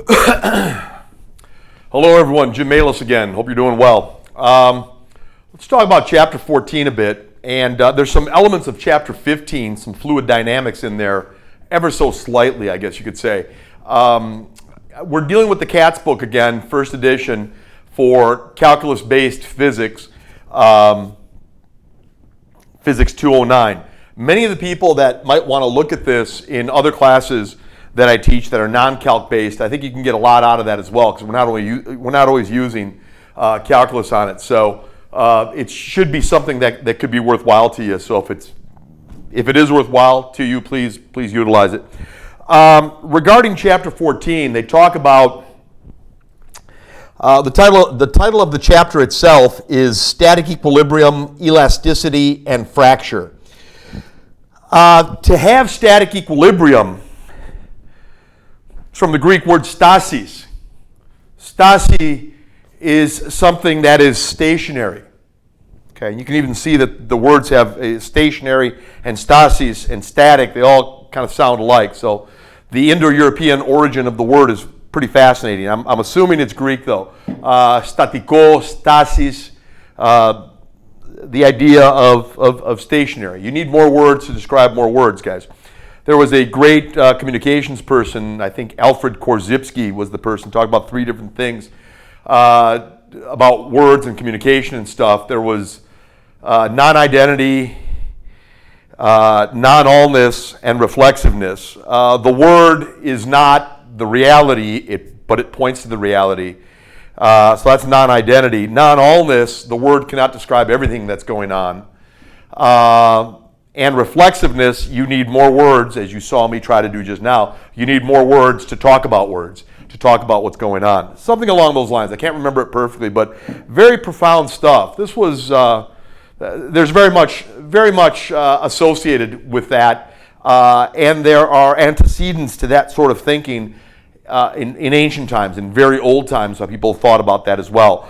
Hello everyone, Jim Modulus again. Hope you're doing well. Let's talk about chapter 14 a bit, and there's some elements of chapter 15, some fluid dynamics in there, ever so slightly, I guess you could say. We're dealing with the Katz book again, first edition for calculus-based physics, Physics 209. Many of the people that might want to look at this in other classes that I teach that are non-calc based, I think you can get a lot out of that as well, because we're not always using calculus on it. So it should be something that could be worthwhile to you. So if it is worthwhile to you, please utilize it. Regarding chapter 14, they talk about the title of the chapter itself is Static Equilibrium, Elasticity, and Fracture. To have static equilibrium, it's from the Greek word stasis. Stasi is something that is stationary. Okay, you can even see that the words have a stationary and stasis and static. They all kind of sound alike. So the Indo-European origin of the word is pretty fascinating. I'm assuming it's Greek though. Statiko, stasis, the idea of stationary. You need more words to describe more words, guys. There was a great communications person, I think Alfred Korzybski was the person, talking about three different things about words and communication and stuff. There was non-identity, non-allness, and reflexiveness. The word is not the reality, but it points to the reality. So that's non-identity. Non-allness, the word cannot describe everything that's going on. And reflexiveness, you need more words, as you saw me try to do just now. You need more words, to talk about what's going on. Something along those lines. I can't remember it perfectly, but very profound stuff. This was, there's very much associated with that, and there are antecedents to that sort of thinking in ancient times, in very old times, so people thought about that as well.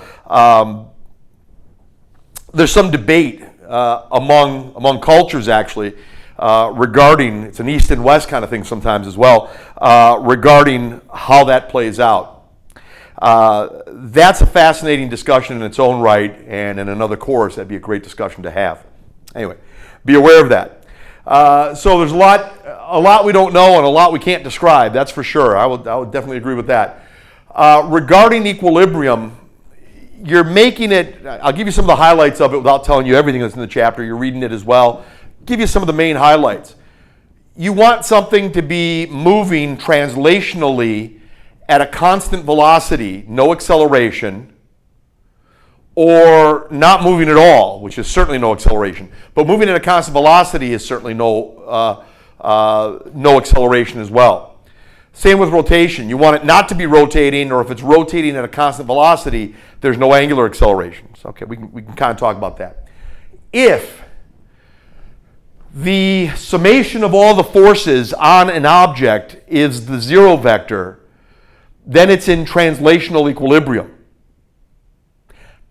There's some debate among cultures actually regarding, it's an east and west kind of thing sometimes as well, regarding how that plays out. That's a fascinating discussion in its own right, and in another course that'd be a great discussion to have. Anyway, be aware of that. So there's a lot we don't know and a lot we can't describe, that's for sure. I would definitely agree with that. Regarding equilibrium, you're making it, I'll give you some of the highlights of it without telling you everything that's in the chapter. You're reading it as well. Give you some of the main highlights. You want something to be moving translationally at a constant velocity, no acceleration, or not moving at all, which is certainly no acceleration. But moving at a constant velocity is certainly no acceleration as well. Same with rotation. You want it not to be rotating, or if it's rotating at a constant velocity, there's no angular acceleration. So, okay, we can kind of talk about that. If the summation of all the forces on an object is the zero vector, then it's in translational equilibrium.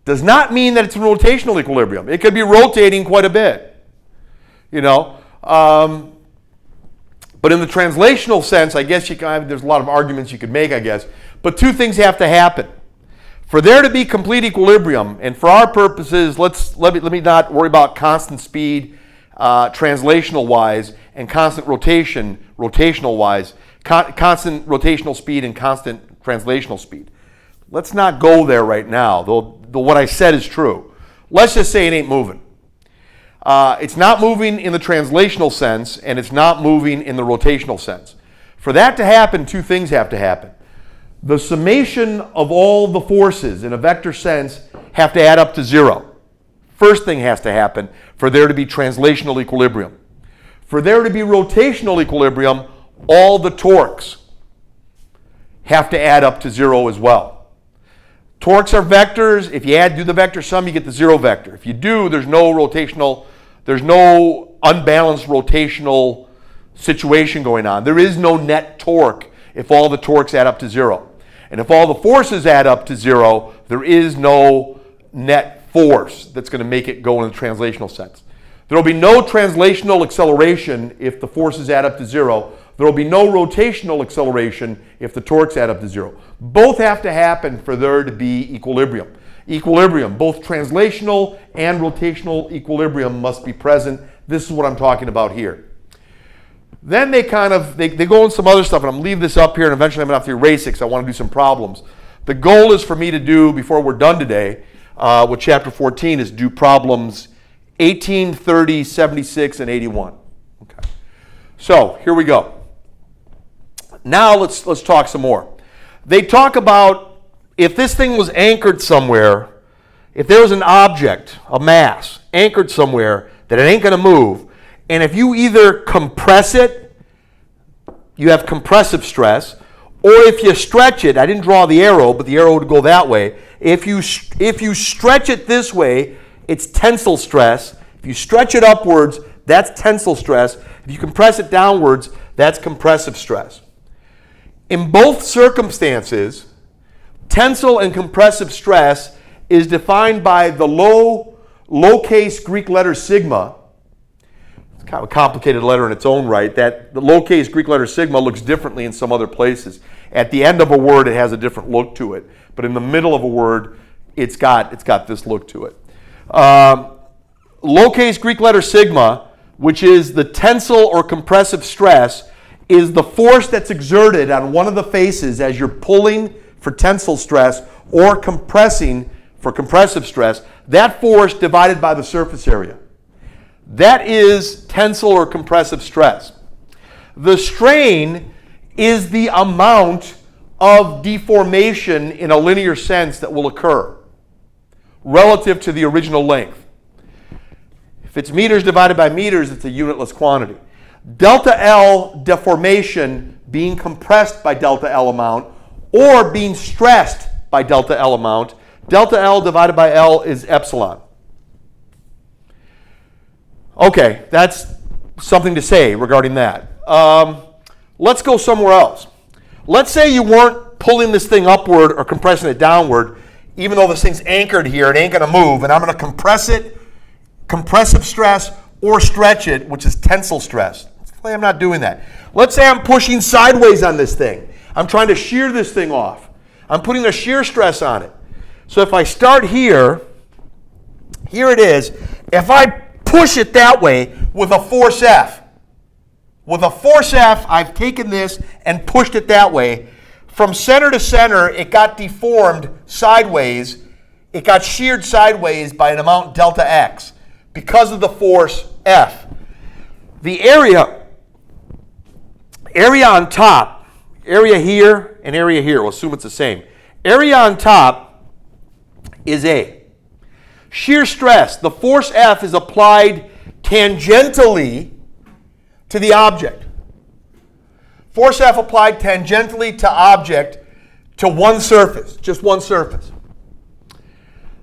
Does not mean that it's in rotational equilibrium. It could be rotating quite a bit, you know. But in the translational sense, I guess there's a lot of arguments you could make, I guess. But two things have to happen. For there to be complete equilibrium, and for our purposes, let me not worry about constant speed, translational-wise, and constant rotation, rotational-wise, constant rotational speed and constant translational speed. Let's not go there right now, though what I said is true. Let's just say it ain't moving. It's not moving in the translational sense, and it's not moving in the rotational sense. For that to happen, two things have to happen. The summation of all the forces in a vector sense have to add up to zero. First thing has to happen for there to be translational equilibrium. For there to be rotational equilibrium, all the torques have to add up to zero as well. Torques are vectors. If you do the vector sum, you get the zero vector. If you do, there's no unbalanced rotational situation going on. There is no net torque if all the torques add up to zero. And if all the forces add up to zero, there is no net force that's going to make it go in the translational sense. There will be no translational acceleration if the forces add up to zero, There will be no rotational acceleration if the torques add up to 0. Both have to happen for there to be equilibrium. Equilibrium, both translational and rotational equilibrium must be present. This is what I'm talking about here. Then they go on some other stuff, and I'm going to leave this up here, and eventually I'm going to have to erase it because I want to do some problems. The goal is for me to do, before we're done today, with Chapter 14, is do problems 18, 30, 76, and 81. Okay. So here we go. Now let's talk some more. They talk about if this thing was anchored somewhere, if there was an object, a mass, anchored somewhere that it ain't going to move, and if you either compress it, you have compressive stress, or if you stretch it, I didn't draw the arrow, but the arrow would go that way. If you stretch it this way, it's tensile stress. If you stretch it upwards, that's tensile stress. If you compress it downwards, that's compressive stress. In both circumstances, tensile and compressive stress is defined by the lowercase Greek letter sigma. It's kind of a complicated letter in its own right. That the lowercase Greek letter sigma looks differently in some other places. At the end of a word, it has a different look to it. But in the middle of a word, it's got this look to it. Lowercase Greek letter sigma, which is the tensile or compressive stress, is the force that's exerted on one of the faces as you're pulling for tensile stress or compressing for compressive stress. That force divided by the surface area. That is tensile or compressive stress. The strain is the amount of deformation in a linear sense that will occur relative to the original length. If it's meters divided by meters, it's a unitless quantity. Delta L deformation being compressed by delta L amount or being stressed by delta L amount. Delta L divided by L is epsilon. Okay, that's something to say regarding that. Let's go somewhere else. Let's say you weren't pulling this thing upward or compressing it downward, even though this thing's anchored here, it ain't going to move, and I'm going to compress it, compressive stress, or stretch it, which is tensile stress. I'm not doing that. Let's say I'm pushing sideways on this thing. I'm trying to shear this thing off. I'm putting a shear stress on it. So if I start here it is. If I push it that way with a force F, I've taken this and pushed it that way. From center to center, it got deformed sideways. It got sheared sideways by an amount delta X because of the force F. The area on top, area here and area here, we'll assume it's the same. Area on top is A. Shear stress, the force F is applied tangentially to the object. Force F applied tangentially to object to one surface, just one surface.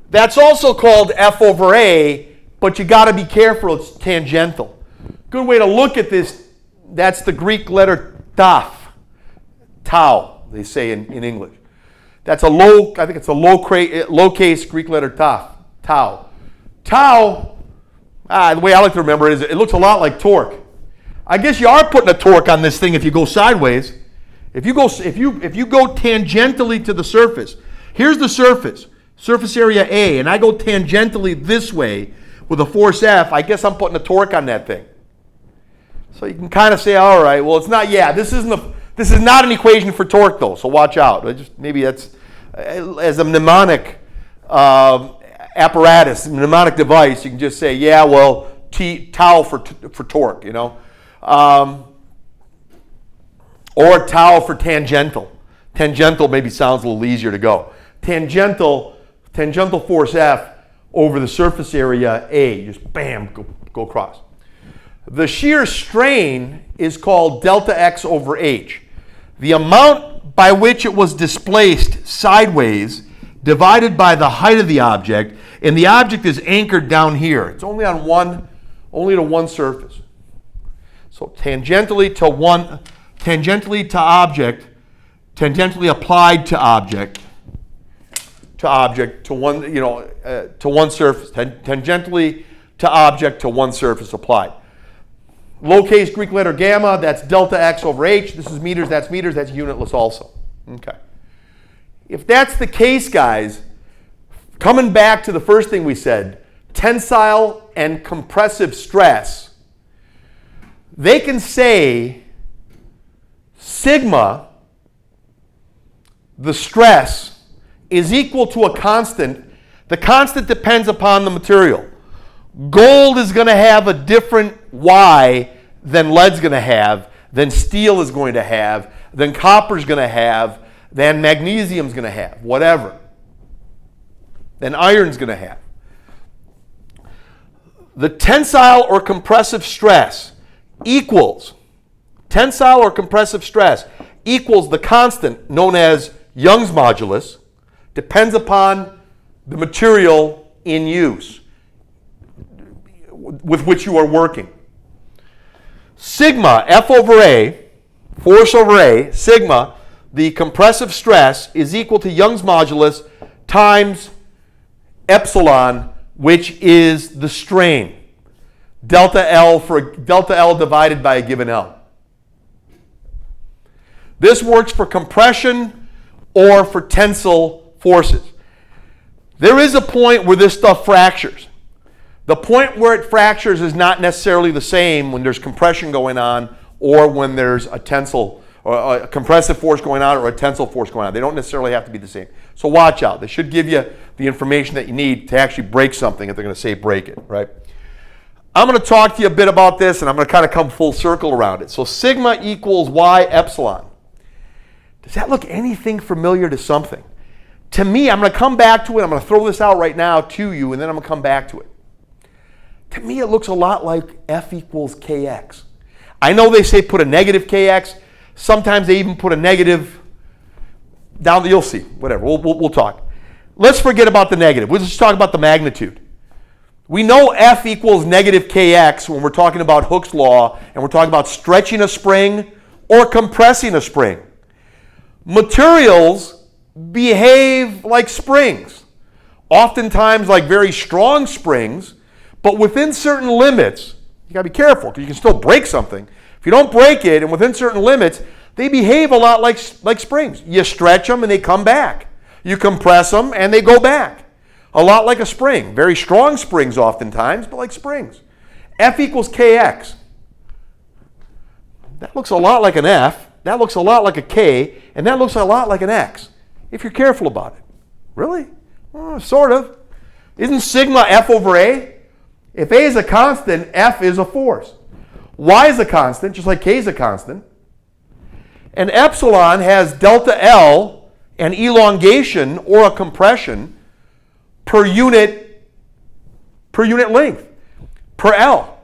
That's also called F over A, but you got to be careful, it's tangential. Good way to look at this, that's the Greek letter tau, they say in English. That's I think it's a low-case Greek letter tau. Tau, the way I like to remember it is it looks a lot like torque. I guess you are putting a torque on this thing if you go sideways. If you go tangentially to the surface, here's the surface area A, and I go tangentially this way with a force F, I guess I'm putting a torque on that thing. So you can kind of say, all right, well, it's not, this is not an equation for torque, though, so watch out. Maybe that's, as a mnemonic apparatus, mnemonic device, you can just say, tau for torque, or tau for tangential. Tangential maybe sounds a little easier to go. Tangential force F over the surface area A, just bam, go across. The shear strain is called delta X over H. The amount by which it was displaced sideways divided by the height of the object, and the object is anchored down here. It's only to one surface. So tangentially to object, tangentially applied to object, to one surface, tangentially to object to one surface applied. Lowercase Greek letter gamma, that's delta x over h. This is meters, that's unitless also. Okay. If that's the case, guys, coming back to the first thing we said, tensile and compressive stress, they can say sigma, the stress, is equal to a constant. The constant depends upon the material. Gold is going to have a different Y than lead's going to have, than steel is going to have, than copper's going to have, than magnesium's going to have, whatever. Than iron's going to have. The tensile or compressive stress equals the constant known as Young's modulus, depends upon the material in use with which you are working. Sigma, F over A, force over A, sigma, the compressive stress is equal to Young's modulus times epsilon, which is the strain. Delta L divided by a given L. This works for compression or for tensile forces. There is a point where this stuff fractures. The point where it fractures is not necessarily the same when there's compression going on or when there's a tensile or a compressive force going on or a tensile force going on. They don't necessarily have to be the same. So watch out. They should give you the information that you need to actually break something if they're going to say break it, right? I'm going to talk to you a bit about this, and I'm going to kind of come full circle around it. So sigma equals y epsilon. Does that look anything familiar to something? To me, I'm going to come back to it. I'm going to throw this out right now to you, and then I'm going to come back to it. To me, it looks a lot like F equals kx. I know they say put a negative kx. Sometimes they even put a negative down. You'll see. Whatever. We'll talk. Let's forget about the negative. We'll just talk about the magnitude. We know F equals negative kx when we're talking about Hooke's law and we're talking about stretching a spring or compressing a spring. Materials behave like springs, oftentimes like very strong springs, but within certain limits. You got to be careful because you can still break something. If you don't break it and within certain limits, they behave a lot like springs. You stretch them and they come back. You compress them and they go back. A lot like a spring. Very strong springs oftentimes, but like springs. F equals kx. That looks a lot like an F. That looks a lot like a K. And that looks a lot like an X, if you're careful about it. Really? Sort of. Isn't sigma F over A? If A is a constant, F is a force. Y is a constant, just like K is a constant. And epsilon has delta L, an elongation or a compression per unit length, per L,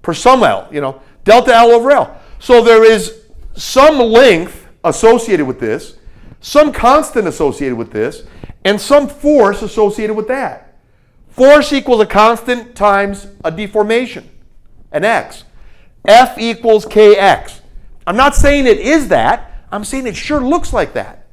per some L, delta L over L. So there is some length associated with this, some constant associated with this, and some force associated with that. Force equals a constant times a deformation, an x. F equals kx. I'm not saying it is that. I'm saying it sure looks like that.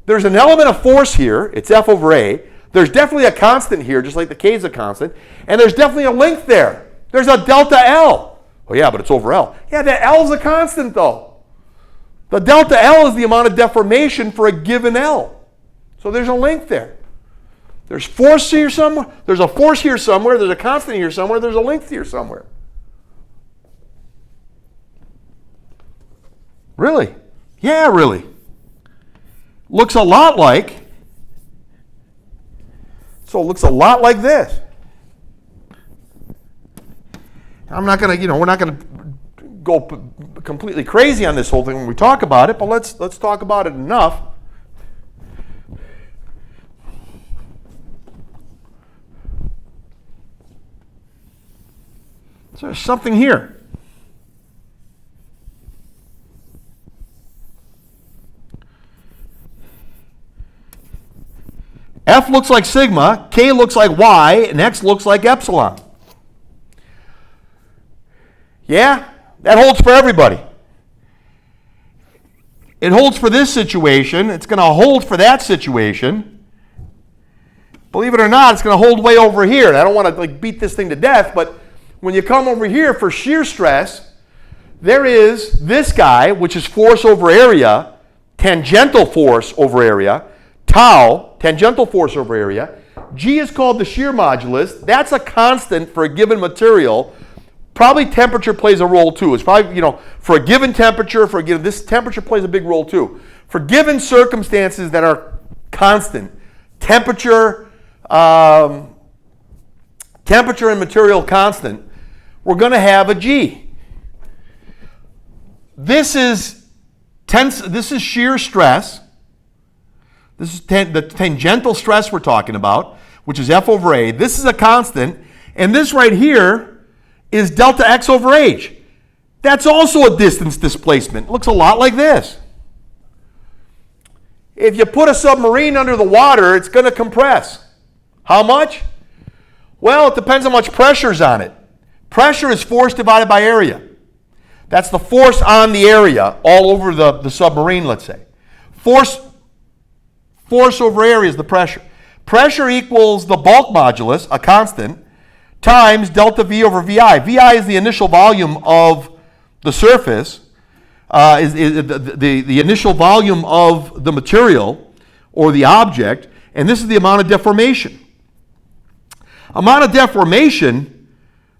There's an element of force here. It's F over A. There's definitely a constant here, just like the K is a constant. And there's definitely a length there. There's a delta L. Oh, yeah, but it's over L. Yeah, the L is a constant, though. The delta L is the amount of deformation for a given L. So there's a length there. There's force here somewhere. There's a force here somewhere. There's a constant here somewhere. There's a length here somewhere. Really? Yeah, really. Looks a lot like. So it looks a lot like this. I'm not going to, we're not going to go completely crazy on this whole thing when we talk about it, but let's talk about it enough. So there's something here. F looks like sigma, K looks like Y, and X looks like epsilon. Yeah, that holds for everybody. It holds for this situation. It's going to hold for that situation. Believe it or not, it's going to hold way over here. And I don't want to beat this thing to death, but when you come over here for shear stress, there is this guy, which is force over area, tangential force over area, tau, tangential force over area. G is called the shear modulus. That's a constant for a given material. Probably temperature plays a role too. It's probably, for a given temperature, this temperature plays a big role too. For given circumstances that are constant, temperature and material constant, we're going to have a G. This is shear stress. This is the tangential stress we're talking about, which is F over A. This is a constant, and this right here is delta X over H. That's also a distance displacement. It looks a lot like this. If you put a submarine under the water, it's going to compress. How much? Well, it depends how much pressure is on it. Pressure is force divided by area. That's the force on the area all over the submarine, let's say. Force over area is the pressure. Pressure equals the bulk modulus, a constant, times delta V over VI. VI is the initial volume of the surface, is the initial volume of the material or the object, and this is the amount of deformation. Amount of deformation,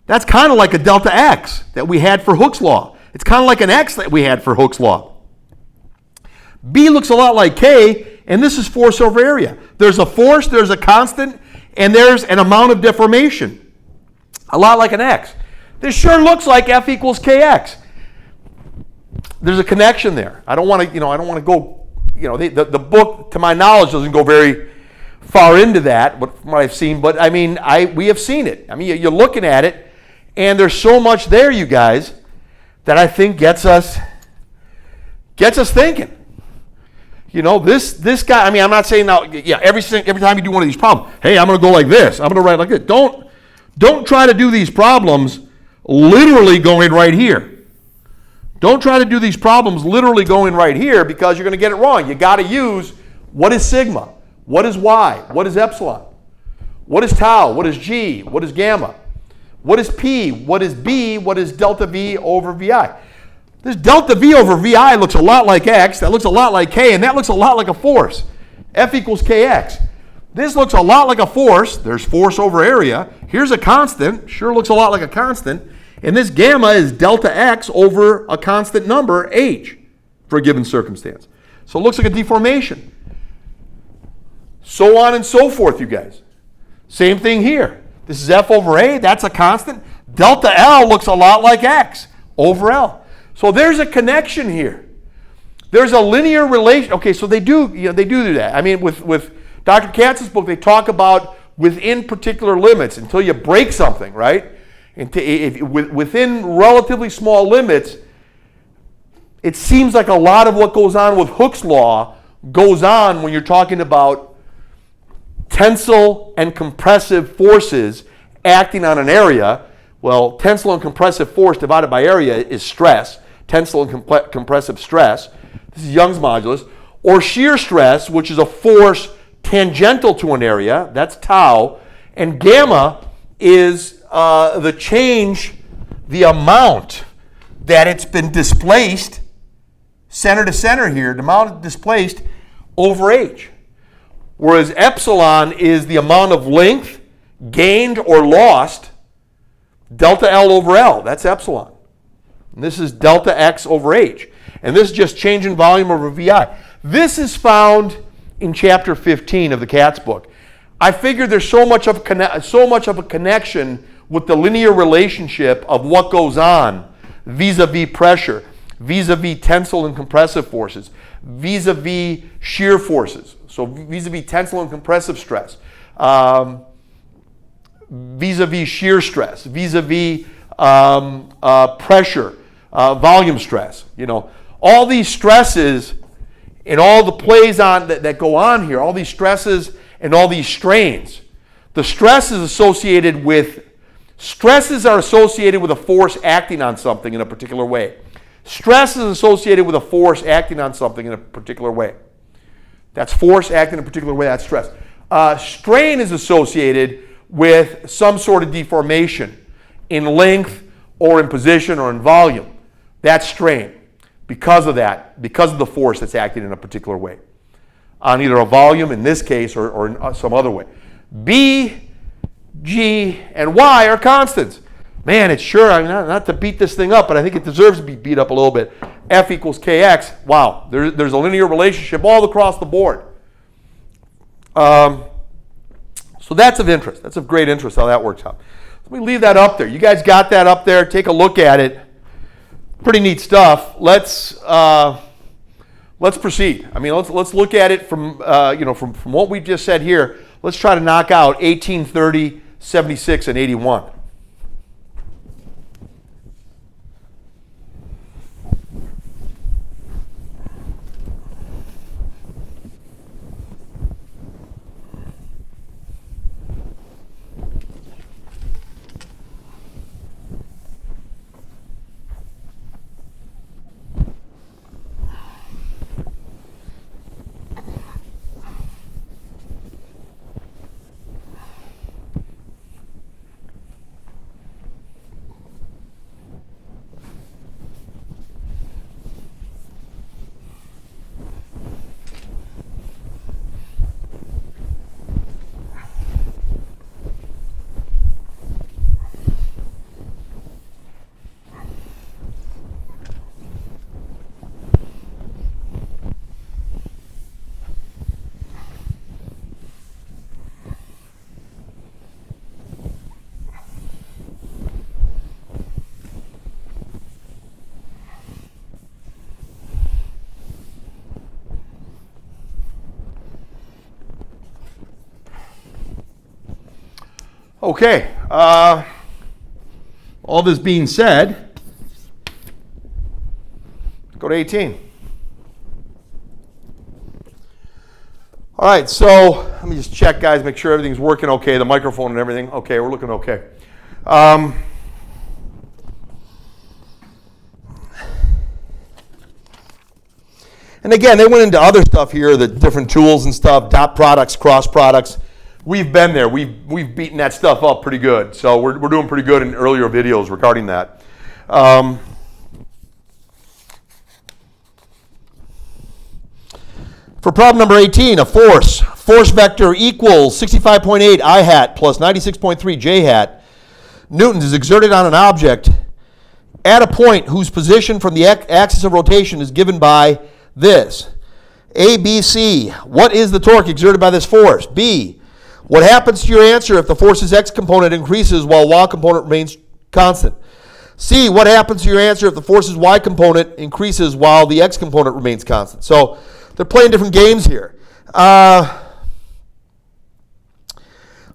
that's kind of like a delta X that we had for Hooke's law. It's kind of like an X that we had for Hooke's law. B looks a lot like K, and this is force over area. There's a force, there's a constant, and there's an amount of deformation. A lot like an X. This sure looks like F equals KX. There's a connection there. I don't want to go, the book, to my knowledge, doesn't go very far into that, what I've seen, but we have seen it. You're looking at it, and there's so much there, you guys, that I think gets us thinking. This guy, I'm not saying now, every time you do one of these problems, hey, I'm going to go like this, I'm going to write like this. Don't try to do these problems literally going right here. Don't try to do these problems literally going right here because you're going to get it wrong. You got to use what is sigma, what is y, what is epsilon, what is tau, what is g, what is gamma. What is P? What is B? What is delta V over VI? This delta V over VI looks a lot like X, that looks a lot like K, and that looks a lot like a force. F equals KX. This looks a lot like a force. There's force over area. Here's a constant. Sure looks a lot like a constant. And this gamma is delta X over a constant number, H, for a given circumstance. So it looks like a deformation. So on and so forth, you guys. Same thing here. This is F over A, that's a constant. Delta L looks a lot like X over L. So there's a connection here. There's a linear relation. Okay, so they do that. With Dr. Katz's book, they talk about within particular limits until you break something, right? Within relatively small limits, it seems like a lot of what goes on with Hooke's law goes on when you're talking about tensile and compressive forces acting on an area. Well, tensile and compressive force divided by area is stress. Tensile and compressive stress. This is Young's modulus. Or shear stress, which is a force tangential to an area. That's tau. And gamma is the change, the amount that it's been displaced, center to center here, the amount displaced over H. Whereas epsilon is the amount of length gained or lost, delta L over L, that's epsilon. And this is delta X over H. And this is just change in volume over VI. This is found in chapter 15 of the Katz book. I figured there's so much of a connection with the linear relationship of what goes on vis-a-vis pressure, vis-a-vis tensile and compressive forces, vis-a-vis shear forces. So vis-a-vis tensile and compressive stress, vis-a-vis shear stress, vis-a-vis pressure, volume stress. All these stresses and all the plays on that go on here, all these stresses and all these strains. The stresses are associated with a force acting on something in a particular way. Stress is associated with a force acting on something in a particular way. That's force acting in a particular way, that's stress. Strain is associated with some sort of deformation. in length or in position or in volume. That's strain because of that, because of the force that's acting in a particular way on either a volume in this case or in some other way. B, G, and Y are constants. Man, it's sure, I mean, not to beat this thing up, but I think it deserves to be beat up a little bit. F equals Kx. Wow, there's a linear relationship all across the board. So that's of interest. That's of great interest how that works out. Let me leave that up there. You guys got that up there. Take a look at it. Pretty neat stuff. Let's proceed. I mean, let's look at it from from what we just said here. Let's try to knock out 18, 30, 76, and 81. Okay, all this being said, go to 18. All right, so let me just check, guys, make sure everything's working okay, the microphone and everything. Okay, we're looking okay. And again, they went into other stuff here, the different tools and stuff, dot products, cross products. We've been there. We've beaten that stuff up pretty good. So we're doing pretty good in earlier videos regarding that. For problem number 18, a force vector equals 65.8 I hat plus 96.3 J hat newtons is exerted on an object at a point whose position from the axis of rotation is given by this. A, B, C. What is the torque exerted by this force? B. What happens to your answer if the force's x component increases while y component remains constant? C. What happens to your answer if the force's y component increases while the x component remains constant? So they're playing different games here.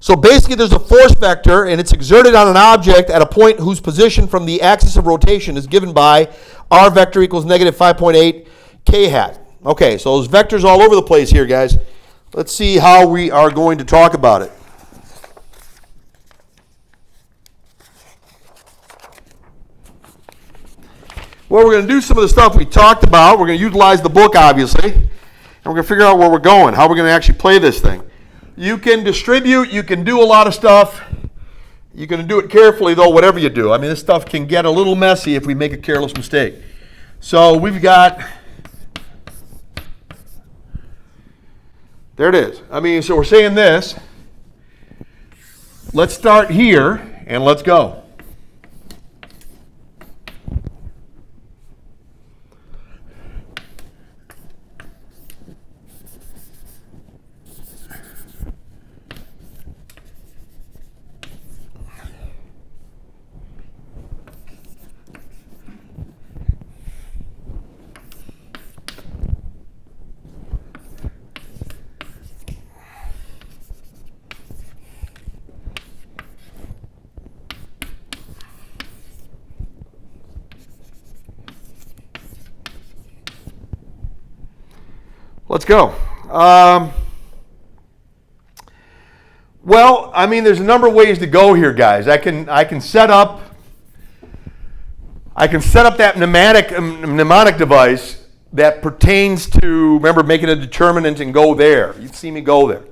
So basically there's a force vector and it's exerted on an object at a point whose position from the axis of rotation is given by r vector equals negative 5.8 k hat. Okay, so there's vectors all over the place here, guys. Let's see how we are going to talk about it. Well, we're going to do some of the stuff we talked about. We're going to utilize the book, obviously. And we're going to figure out where we're going, how we're going to actually play this thing. You can distribute. You can do a lot of stuff. You're going to do it carefully, though, whatever you do. I mean, this stuff can get a little messy if we make a careless mistake. So we've got... There it is. I mean, so we're saying this. Let's start here and let's go. Let's go. Well, I mean, there's a number of ways to go here, guys. I can set up that mnemonic device that pertains to, remember, making a determinant and go there. You've seen me go there.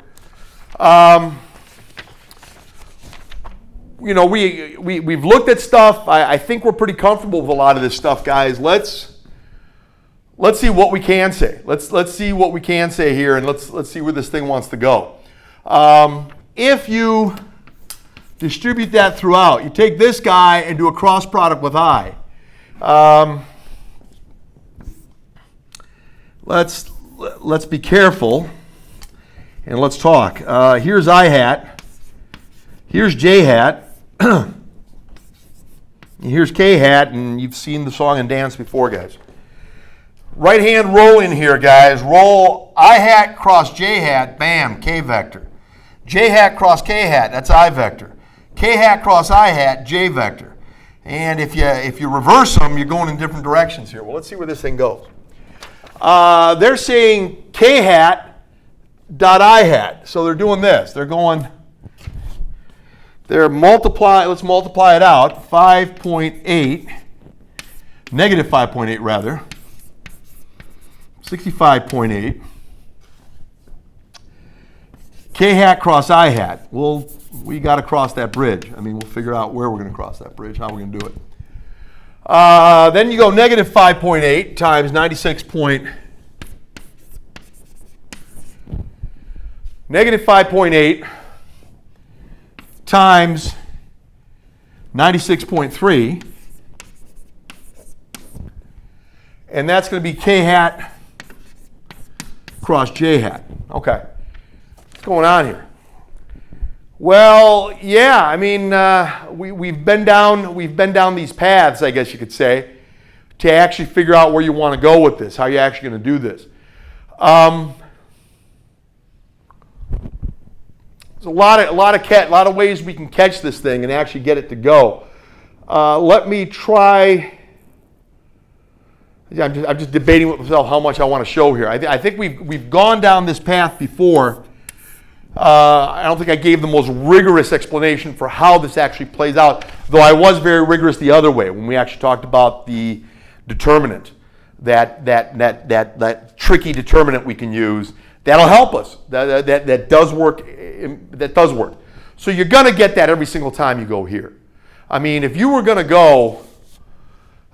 you know, we've looked at stuff. I think we're pretty comfortable with a lot of this stuff, guys. Let's see what we can say. Let's see what we can say here, and let's see where this thing wants to go. If you distribute that throughout, you take this guy and do a cross product with I. Let's be careful and let's talk. Here's I hat. Here's J hat. Here's K hat, and you've seen the song and dance before, guys. Right hand roll in here, guys. Roll I hat cross J hat, bam, K vector. J hat cross K hat, that's I vector. K hat cross I hat, J vector. And if you reverse them, you're going in different directions here. Well, let's see where this thing goes. They're saying K hat dot I hat. So they're doing this. Let's multiply it out. 5.8, negative 5.8 rather. 65.8. K hat cross I hat. Well, we got to cross that bridge. I mean, we'll figure out where we're going to cross that bridge, how we're going to do it. Then you go negative 5.8 times 5.8 times 96.3, and that's going to be K hat cross J hat. Okay, what's going on here? Well, yeah, I mean, we've been down these paths, I guess you could say, to actually figure out where you want to go with this, how you're actually going to do this. There's a lot of ways we can catch this thing and actually get it to go. Let me try. I'm just debating with myself how much I want to show here. I think we've gone down this path before. I don't think I gave the most rigorous explanation for how this actually plays out, though I was very rigorous the other way when we actually talked about the determinant, that tricky determinant we can use. That'll help us. That does work. That does work. So you're going to get that every single time you go here. I mean, if you were going to go,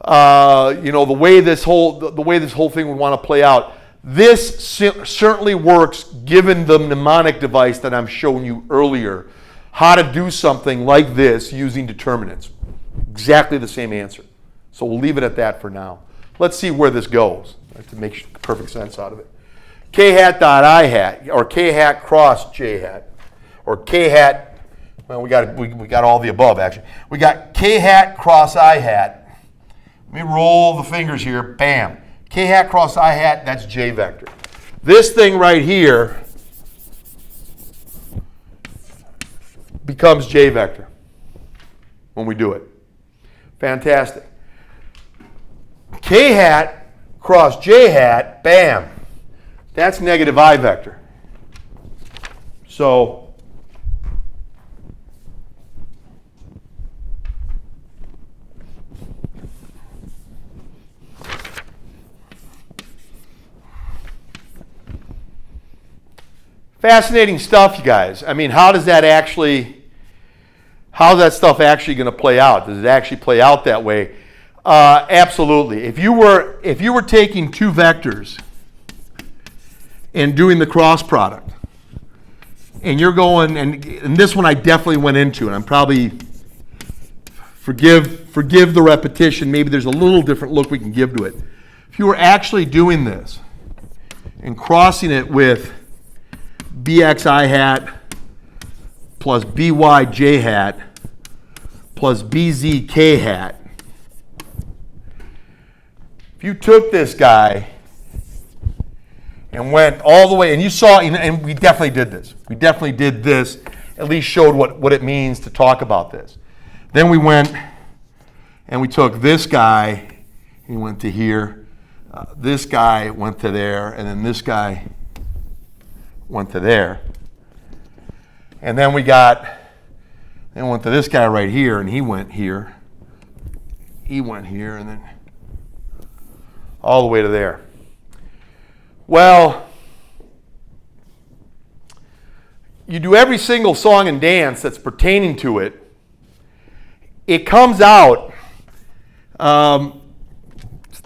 the way this whole thing would want to play out. This certainly works given the mnemonic device that I'm showing you earlier, how to do something like this using determinants. Exactly the same answer. So we'll leave it at that for now. Let's see where this goes to make perfect sense out of it. K hat dot I hat, or K hat cross J hat, or K hat, well, we got all the above actually. We got K hat cross I hat. Let me roll the fingers here, bam. K hat cross I hat, that's J vector. This thing right here becomes J vector when we do it. Fantastic. K hat cross J hat, bam. That's negative I vector. So fascinating stuff, you guys. I mean, how's that stuff actually going to play out? Does it actually play out that way? Absolutely. If you were taking two vectors and doing the cross product, and you're going, and this one I definitely went into, and I'm probably forgive the repetition. Maybe there's a little different look we can give to it. If you were actually doing this and crossing it with BX I hat plus BY J hat plus BZ K hat. If you took this guy and went all the way, and you saw, and we definitely did this. We definitely did this, at least showed what it means to talk about this. Then we went and we took this guy, he went to here, this guy went to there, and then this guy went to there. And then went to this guy right here, and he went here. He went here, and then all the way to there. Well, you do every single song and dance that's pertaining to it it comes out, not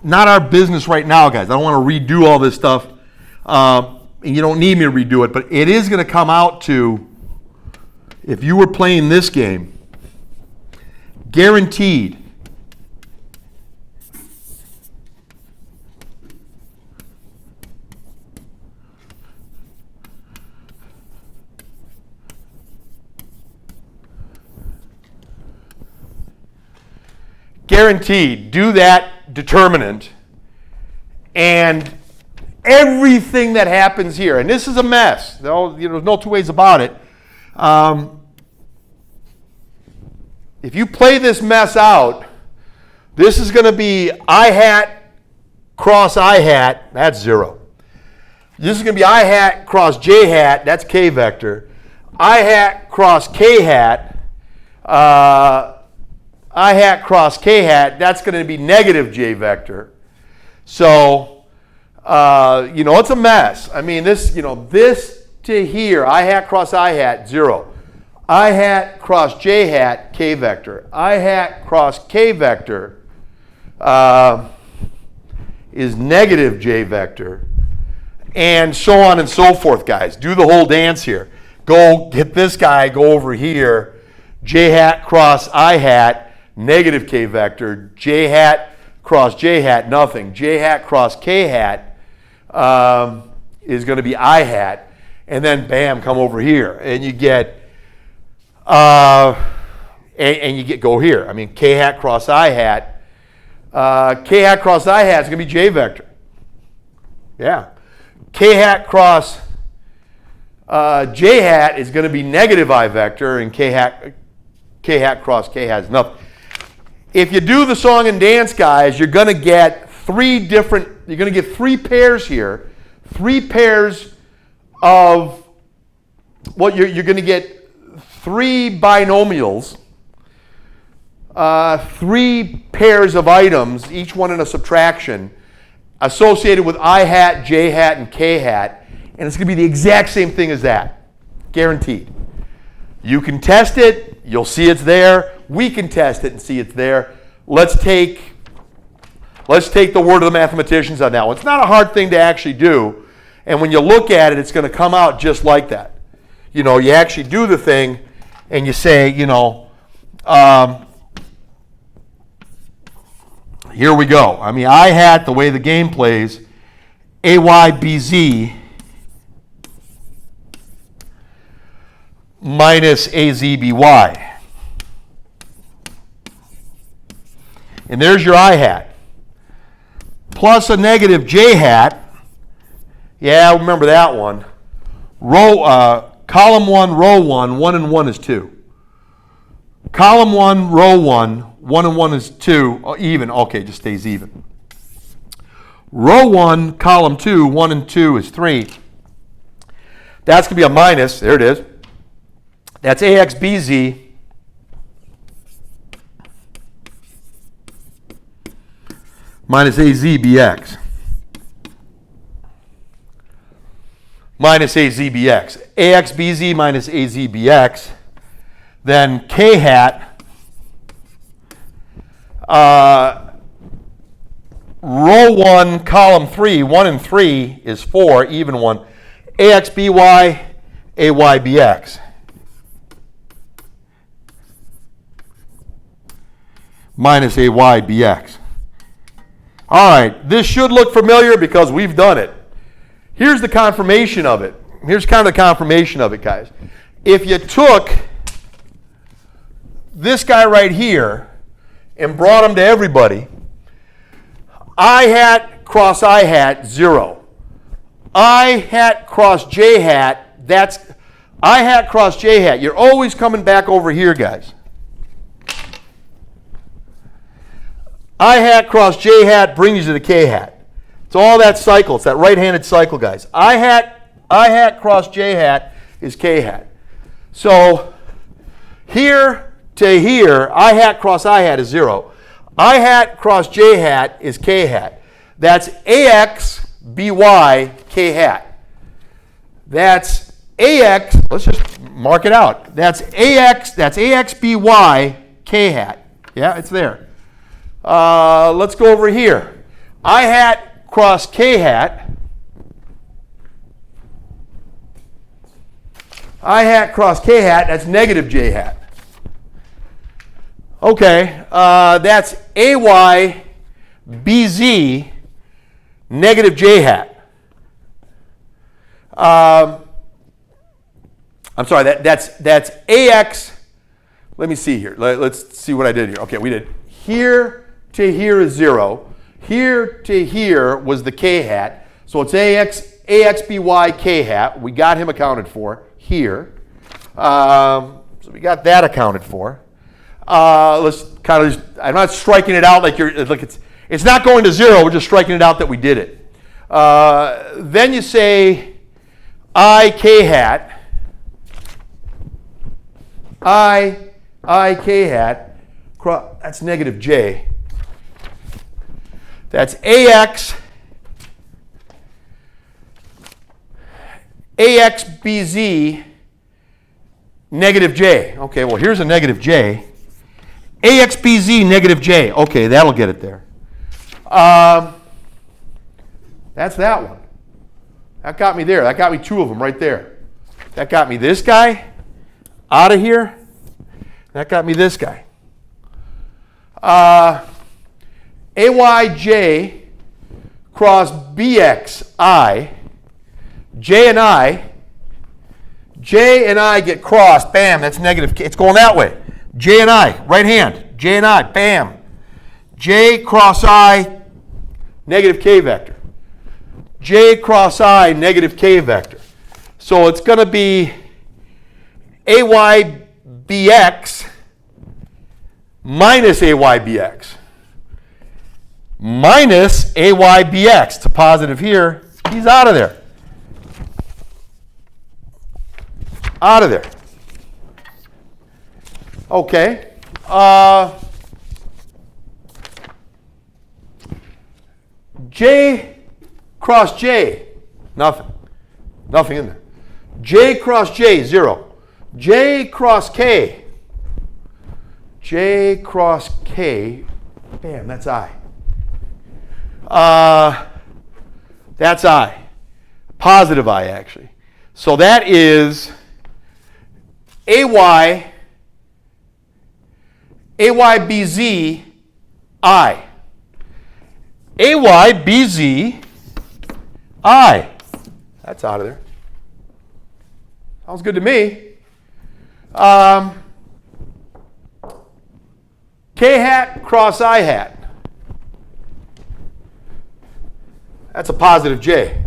our business right now, guys. I don't want to redo all this stuff. And you don't need me to redo it, but it is going to come out to, if you were playing this game, guaranteed, do that determinant, and everything that happens here, and this is a mess. There's no two ways about it. If you play this mess out, this is going to be I hat cross I hat, that's 0. This is going to be I hat cross J hat, that's K vector. I hat cross K hat, I hat cross K hat, that's going to be negative J vector. So, it's a mess. I mean, this to here, I hat cross I hat, 0. I hat cross J hat, K vector. I hat cross K vector is negative J vector. And so on and so forth, guys. Do the whole dance here. Go get this guy, go over here. J hat cross I hat, negative K vector. J hat cross J hat, nothing. J hat cross K hat is going to be I hat. And then bam, come over here. And you get, go here. I mean, K hat cross I hat. K hat cross I hat is going to be J vector. Yeah. K hat cross J hat is going to be negative I vector, and K hat cross K hat is nothing. If you do the song and dance, guys, you're going to get three pairs here. 3 pairs of, you're going to get 3 binomials, 3 pairs of items, each one in a subtraction, associated with I hat, J hat, and K hat. And it's going to be the exact same thing as that. Guaranteed. You can test it. You'll see it's there. We can test it and see it's there. Let's take the word of the mathematicians on that one. It's not a hard thing to actually do. And when you look at it, it's going to come out just like that. You actually do the thing and you say, here we go. I mean, I hat, the way the game plays, AYBZ minus AZBY. And there's your I hat. Plus a negative J hat. Yeah, remember that one. Column 1, row 1, 1 and 1 is 2. Column 1, row 1, 1 and 1 is 2, even. Okay, just stays even. Row 1, column 2, 1 and 2 is 3. That's going to be a minus. There it is. That's AXBZ minus AZBX. Minus AZBX. AXBZ minus AZBX. Then K hat. Row 1, column 3, 1 and 3 is 4, even 1. AXBY, AYBX. Minus AYBX. All right, this should look familiar because we've done it. Here's the confirmation of it. Here's kind of the confirmation of it, guys. If you took this guy right here and brought him to everybody, I hat cross I hat, 0. I hat cross J hat, that's I hat cross J hat. You're always coming back over here, guys. I hat cross J hat brings you to the K hat. It's all that cycle. It's that right-handed cycle, guys. I hat cross J hat is K hat. So here to here, I hat cross I hat is 0. I hat cross J hat is K hat. That's AX BY K hat. That's AX, let's just mark it out. That's AX BY K hat. Yeah, it's there. Let's go over here. I hat cross K hat. I hat cross K hat, that's negative J hat. Okay, that's AY BZ negative J hat. I'm sorry, that's AX. Let me see here. Let's see what I did here. Okay, we did here to here is 0. Here to here was the K hat. So it's AXBY K hat. We got him accounted for here. So we got that accounted for. Let's kind of just, I'm not striking it out like it's not going to 0. We're just striking it out that we did it. Then you say I K hat. I K hat. That's negative J. That's AXBZ negative J. Okay, well, here's a negative J. AXBZ negative J. Okay, that'll get it there. That's that one. That got me there. That got me 2 of them right there. That got me this guy out of here. That got me this guy. AYJ cross BXI. J and I get crossed. Bam, that's negative. It's going that way. J and I, right hand. J and I, bam. J cross I, negative K vector. J cross I, negative K vector. So it's going to be AYBX minus AYBX. Minus AYBX. It's a positive here. He's out of there. Out of there. Okay. J cross J, nothing. Nothing in there. J cross J, 0. J cross K. J cross K, bam, that's I. That's I. Positive I, actually. So that is AYBZ I. AYBZ I. That's out of there. Sounds good to me. K hat cross I hat. That's a positive J.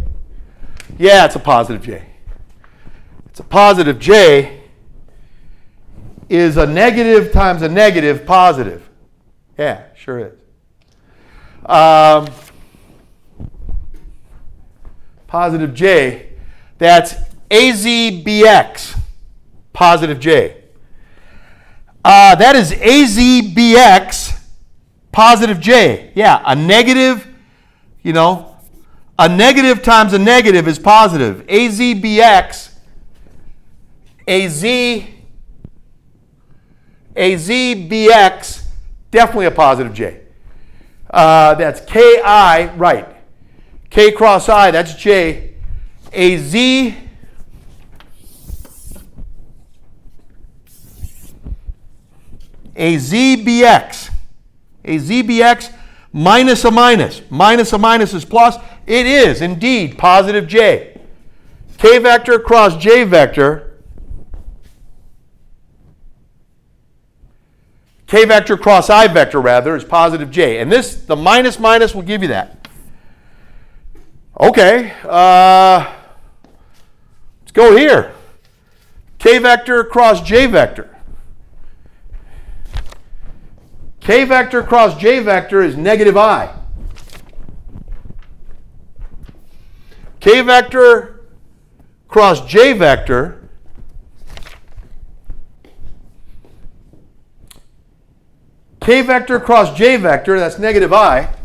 Yeah, it's a positive J. It's a positive J is a negative times a negative positive. Yeah, sure is. Positive J, that's AZBX, positive J. That is AZBX, positive J. Yeah, a negative, a negative times a negative is positive. AZBX, AZBX, definitely a positive J. That's KI, right. K cross I, that's J. AZBX. AZBX minus a minus. Minus a minus is plus. It is indeed positive J. K vector cross J vector. K vector cross I vector, rather, is positive J. And this, the minus minus will give you that. Okay. Let's go here. K vector cross J vector. K vector cross J vector is negative I. K vector cross J vector K vector cross J vector, that's negative I.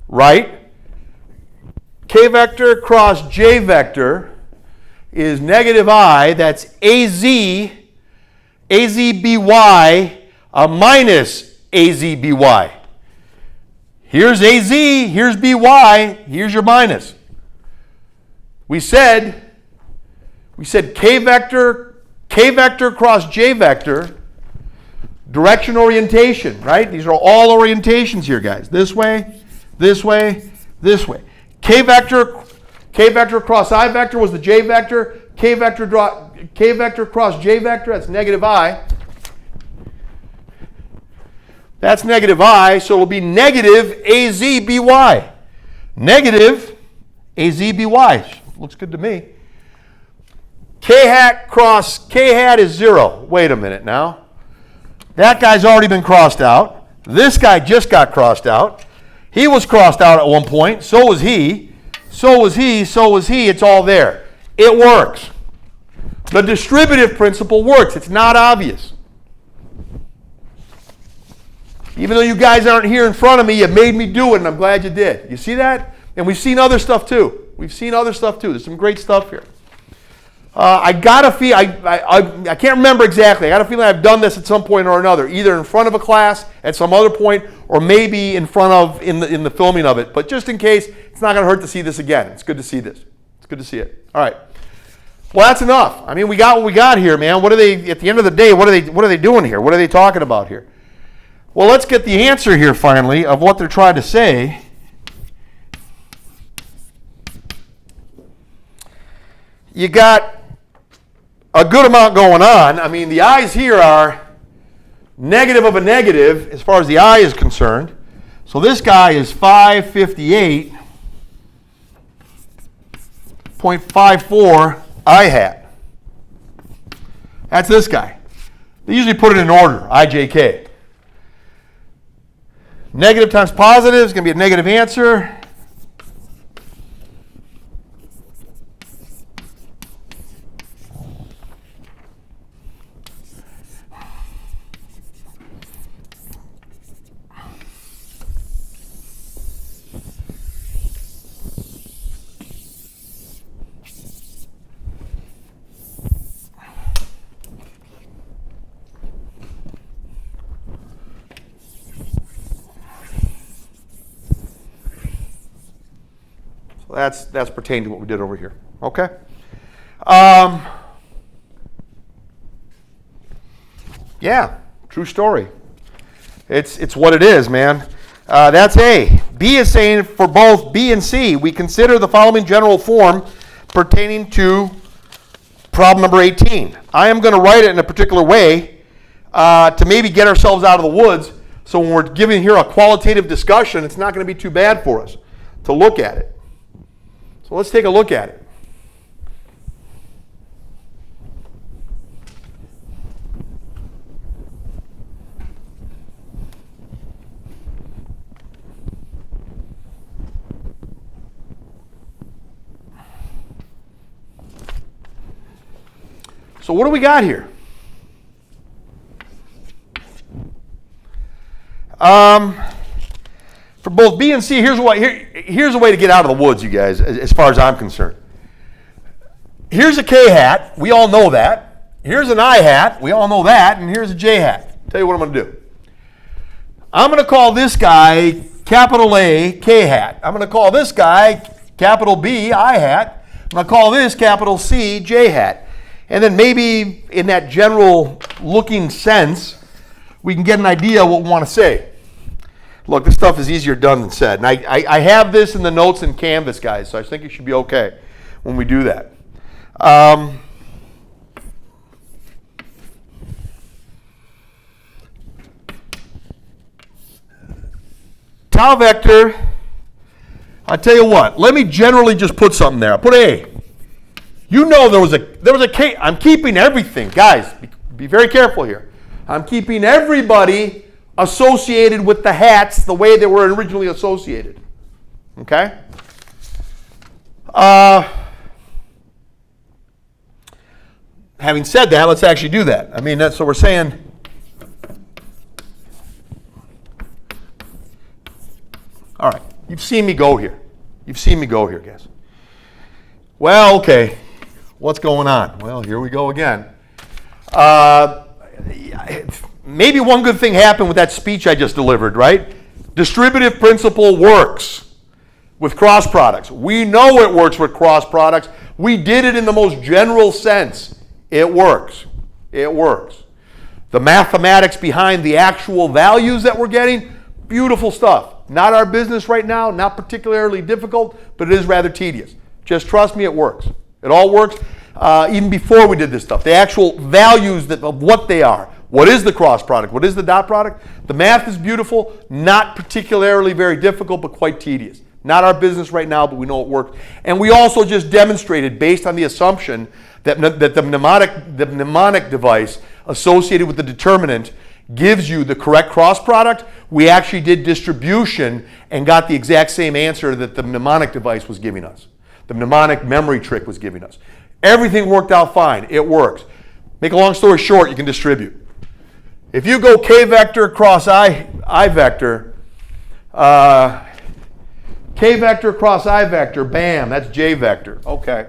Right. K vector cross J vector is negative I, that's AZBY minus AZBY. Here's AZ, here's BY, here's your minus. We said K vector cross J vector, direction orientation, right? These are all orientations here, guys. This way, this way, this way. K vector cross I vector was the J vector. K vector cross J vector, that's negative I. That's negative I, so it'll be negative AZBY. Negative AZBY. Looks good to me. K hat cross K hat is 0. Wait a minute now. That guy's already been crossed out. This guy just got crossed out. He was crossed out at one point. So was he. So was he. So was he. It's all there. It works. The distributive principle works. It's not obvious. Even though you guys aren't here in front of me, you made me do it, and I'm glad you did. You see that? And we've seen other stuff too. We've seen other stuff too. There's some great stuff here. I got a feel. I can't remember exactly. I got a feeling I've done this at some point or another, either in front of a class at some other point, or maybe in front of in the filming of it. But just in case, it's not going to hurt to see this again. It's good to see this. It's good to see it. All right. Well, that's enough. I mean, we got what we got here, man. What are they? At the end of the day, what are they doing here? What are they talking about here? Well, let's get the answer here finally of what they're trying to say. You got a good amount going on. I mean, the I's here are negative of a negative as far as the I is concerned. So this guy is 558.54 I hat. That's this guy. They usually put it in order, IJK. Negative times positive is going to be a negative answer. That's pertaining to what we did over here. Okay. Yeah, true story. It's what it is, man. That's A. B is saying for both B and C, we consider the following general form pertaining to problem number 18. I am going to write it in a particular way to maybe get ourselves out of the woods. So when we're giving here a qualitative discussion, it's not going to be too bad for us to look at it. So let's take a look at it. So what do we got here? For both B and C, here's a way to get out of the woods, you guys, as far as I'm concerned. Here's a K hat. We all know that. Here's an I hat. We all know that. And here's a J hat. Tell you what I'm going to do. I'm going to call this guy capital A, K hat. I'm going to call this guy capital B, I hat. I'm going to call this capital C, J hat. And then maybe in that general looking sense, we can get an idea of what we want to say. Look, this stuff is easier done than said. And I have this in the notes in Canvas, guys, so I think it should be okay when we do that. Tau vector, I'll tell you what, let me generally just put something there. I'll put A. You know there was a K. I'm keeping everything. Guys, be very careful here. I'm keeping everybody associated with the hats the way they were originally associated. Okay? Having said that, let's actually do that. I mean, that's what we're saying. All right. You've seen me go here. You've seen me go here, guys. Well, okay. What's going on? Well, here we go again. Maybe one good thing happened with that speech I just delivered, right? Distributive principle works with cross products. We know it works with cross products. We did it in the most general sense. It works. It works. The mathematics behind the actual values that we're getting, beautiful stuff. Not our business right now, not particularly difficult, but it is rather tedious. Just trust me, it works. It all works even before we did this stuff. The actual values of what they are. What is the cross product? What is the dot product? The math is beautiful, not particularly very difficult, but quite tedious. Not our business right now, but we know it works. And we also just demonstrated, based on the assumption that the mnemonic device associated with the determinant gives you the correct cross product. We actually did distribution and got the exact same answer that the mnemonic device was giving us. The mnemonic memory trick was giving us. Everything worked out fine. It works. Make a long story short, you can distribute. If you go K vector cross I vector, K vector cross I vector, bam, that's J vector. Okay.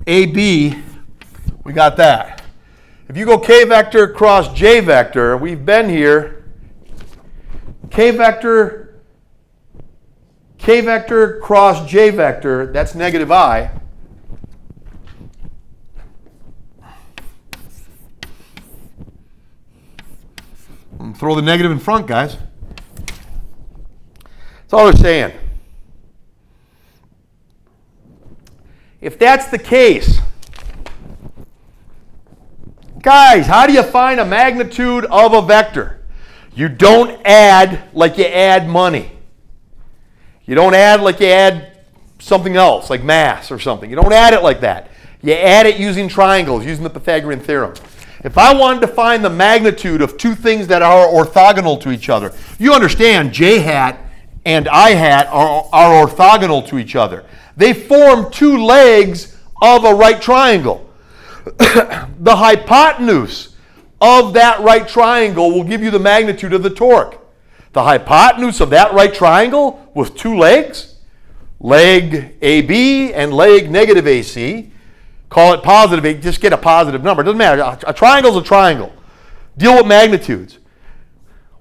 AB, we got that. If you go K vector cross J vector, we've been here, K vector cross J vector, that's negative I. Throw the negative in front, guys. That's all they're saying. If that's the case, guys, how do you find a magnitude of a vector? You don't add like you add money. You don't add like you add something else, like mass or something. You don't add it like that. You add it using triangles, using the Pythagorean theorem. If I wanted to find the magnitude of two things that are orthogonal to each other, you understand J hat and I hat are orthogonal to each other. They form two legs of a right triangle. The hypotenuse of that right triangle will give you the magnitude of the torque. The hypotenuse of that right triangle with two legs, leg AB and leg negative AC, call it positive, just get a positive number. It doesn't matter. A triangle's a triangle. Deal with magnitudes.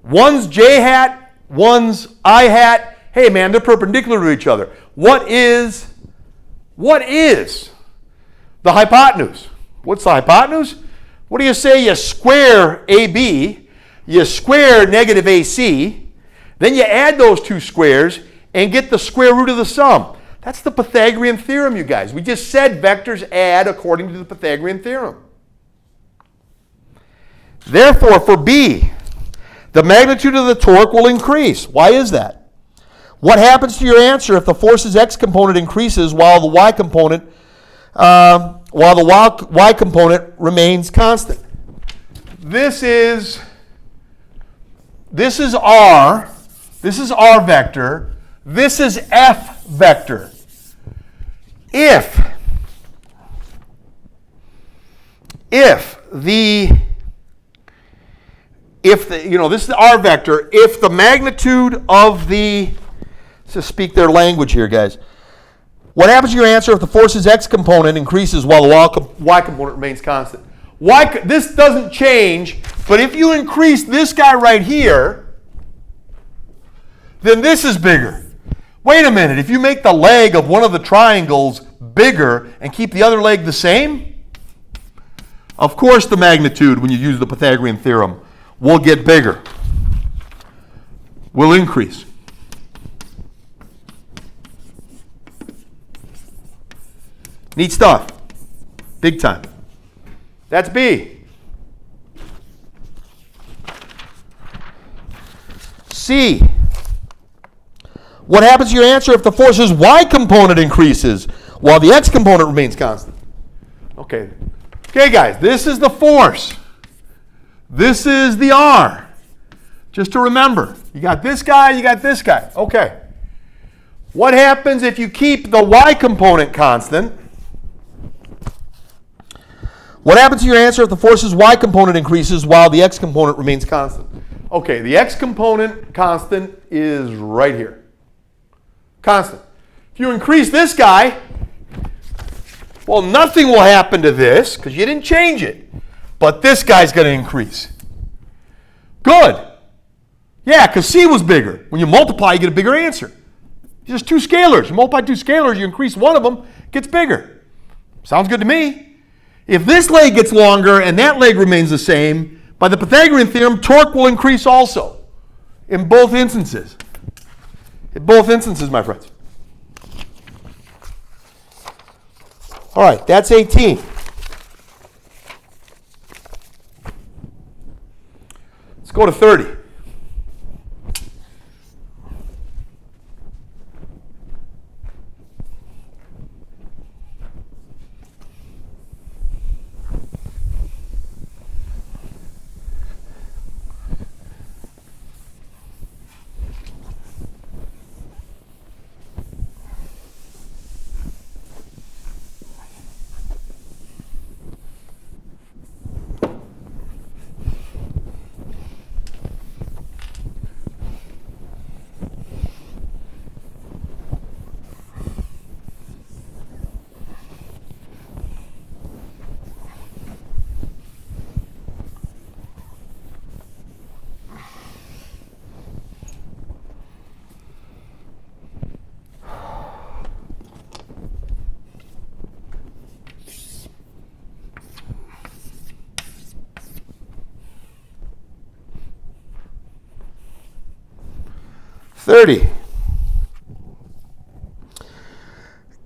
One's J hat, one's I hat. Hey man, they're perpendicular to each other. What is the hypotenuse? What's the hypotenuse? What do you say? You square AB, you square negative AC, then you add those two squares and get the square root of the sum. That's the Pythagorean theorem, you guys. We just said vectors add according to the Pythagorean theorem. Therefore, for B, the magnitude of the torque will increase. Why is that? What happens to your answer if the force's x component increases while the y component remains constant? This is R. This is R vector. This is F vector. If this is R vector, if the magnitude of the, to speak their language here, guys. What happens to your answer if the force's x component increases while the y component remains constant? This doesn't change, but if you increase this guy right here, then this is bigger. Wait a minute, if you make the leg of one of the triangles bigger and keep the other leg the same, of course the magnitude, when you use the Pythagorean theorem, will get bigger, will increase. Neat stuff. Big time. That's B. C. What happens to your answer if the force's y component increases while the x component remains constant? Okay. Okay, guys, this is the force. This is the R. Just to remember. You got this guy, you got this guy. Okay. What happens if you keep the y component constant? What happens to your answer if the force's y component increases while the x component remains constant? Okay, the x component constant is right here. Constant. If you increase this guy, well, nothing will happen to this because you didn't change it. But this guy's going to increase. Good. Yeah, because C was bigger. When you multiply, you get a bigger answer. It's just two scalars. You multiply two scalars, you increase one of them, it gets bigger. Sounds good to me. If this leg gets longer and that leg remains the same, by the Pythagorean theorem, torque will increase also. In both instances. In both instances, my friends. All right, that's 18. Let's go to 30.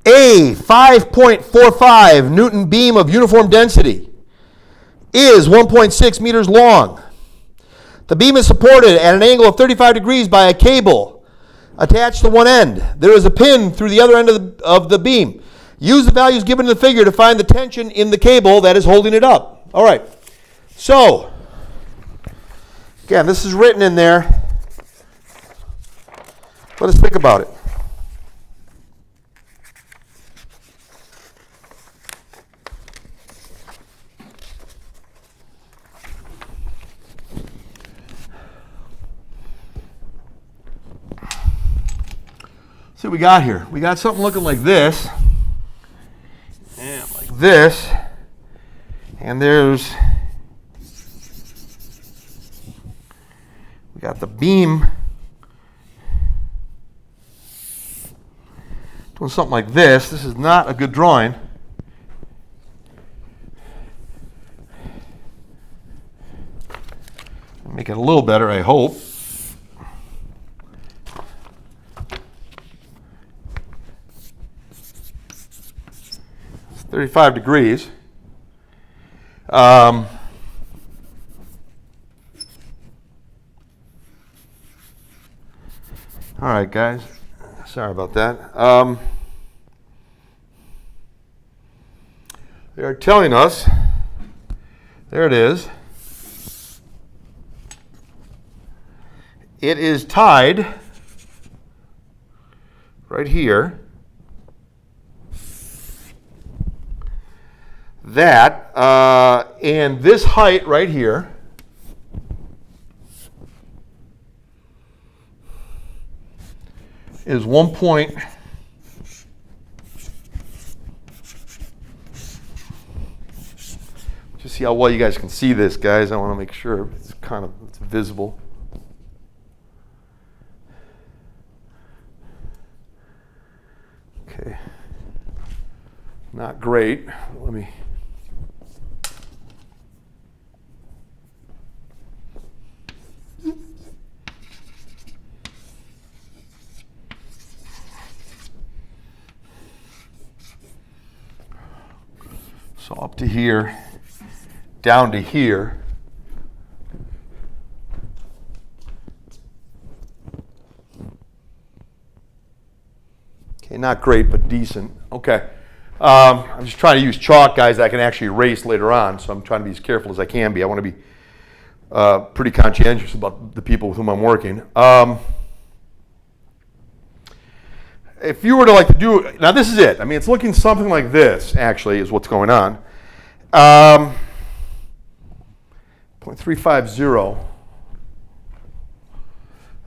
A 5.45 Newton beam of uniform density is 1.6 meters long. The beam is supported at an angle of 35 degrees by a cable attached to one end. There is a pin through the other end of the beam. Use the values given in the figure to find the tension in the cable that is holding it up. All right. So, again, this is written in there. Let us think about it. See what we got here. We got something looking like this, and like this, and there's, we got the beam doing something like this. This is not a good drawing. Make it a little better, I hope. It's 35 degrees. All right, guys. Sorry about that. They are telling us, there it is. It is tied right here. That, and this height right here is 1 point. Just see how well you guys can see this, guys. I want to make sure it's visible. Okay. Not great. Let me. So up to here, down to here. Okay, not great, but decent. Okay. I'm just trying to use chalk, guys, that I can actually erase later on, so I'm trying to be as careful as I can be. I want to be pretty conscientious about the people with whom I'm working. If you were to like to do, now this is it. I mean, it's looking something like this, actually, is what's going on. 0.350.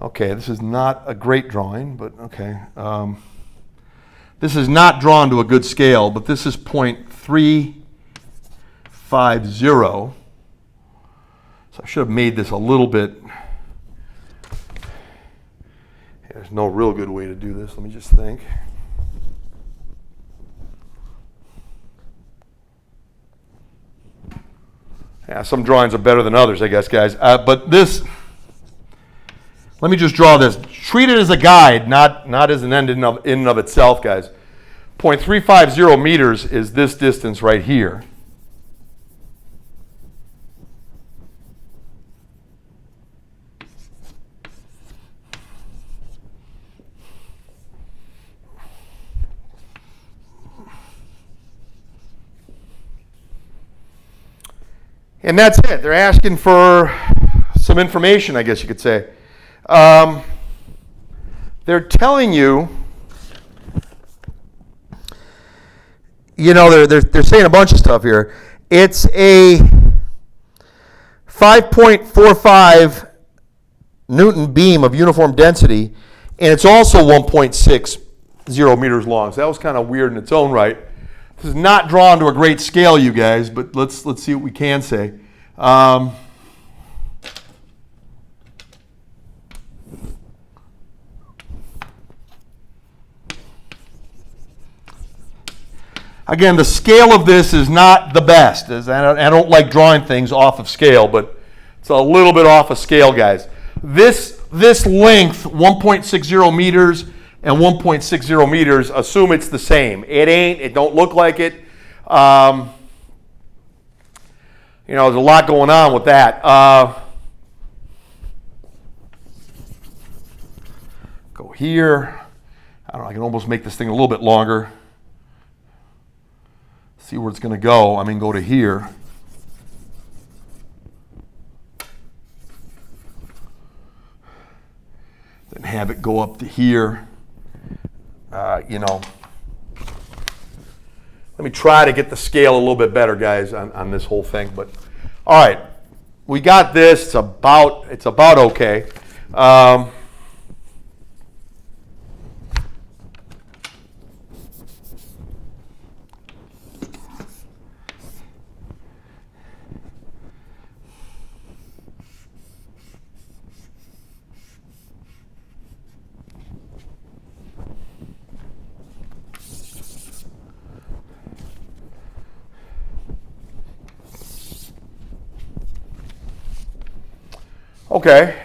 Okay, this is not a great drawing, but okay. This is not drawn to a good scale, but this is 0.350. So I should have made this a little bit. There's no real good way to do this. Let me just think. Yeah, some drawings are better than others, I guess, guys. But this, let me just draw this. Treat it as a guide, not as an end in and of itself, guys. 0.350 meters is this distance right here. And that's it. They're asking for some information, I guess you could say. They're telling you, they're saying a bunch of stuff here. It's a 5.45 Newton beam of uniform density, and it's also 1.60 meters long. So that was kind of weird in its own right. This is not drawn to a great scale, you guys, but let's see what we can say. Again, the scale of this is not the best. I don't like drawing things off of scale, but it's a little bit off of scale, guys. This length, 1.60 meters, and 1.60 meters, assume it's the same. It ain't. It don't look like it. There's a lot going on with that. Go here. I don't know. I can almost make this thing a little bit longer. See where it's going to go. I mean, go to here. Then have it go up to here. Let me try to get the scale a little bit better, guys, on this whole thing. But all right, we got this. It's about okay. Okay.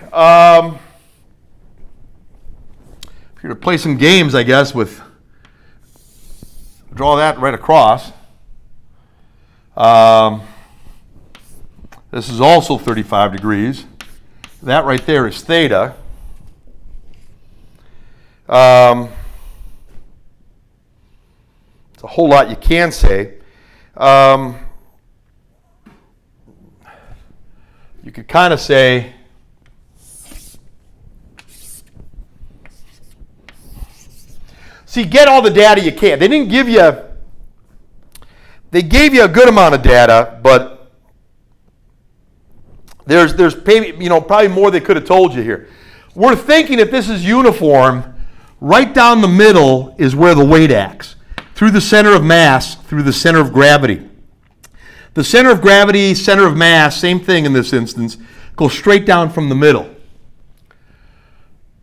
If you're to play some games, I guess, draw that right across. This is also 35 degrees. That right there is theta. It's a whole lot you can say. You could kind of say, see, get all the data you can. They didn't give you, they gave you a good amount of data, but there's probably more they could have told you here. We're thinking if this is uniform, right down the middle is where the weight acts. Through the center of mass, through the center of gravity. The center of gravity, center of mass, same thing in this instance, goes straight down from the middle.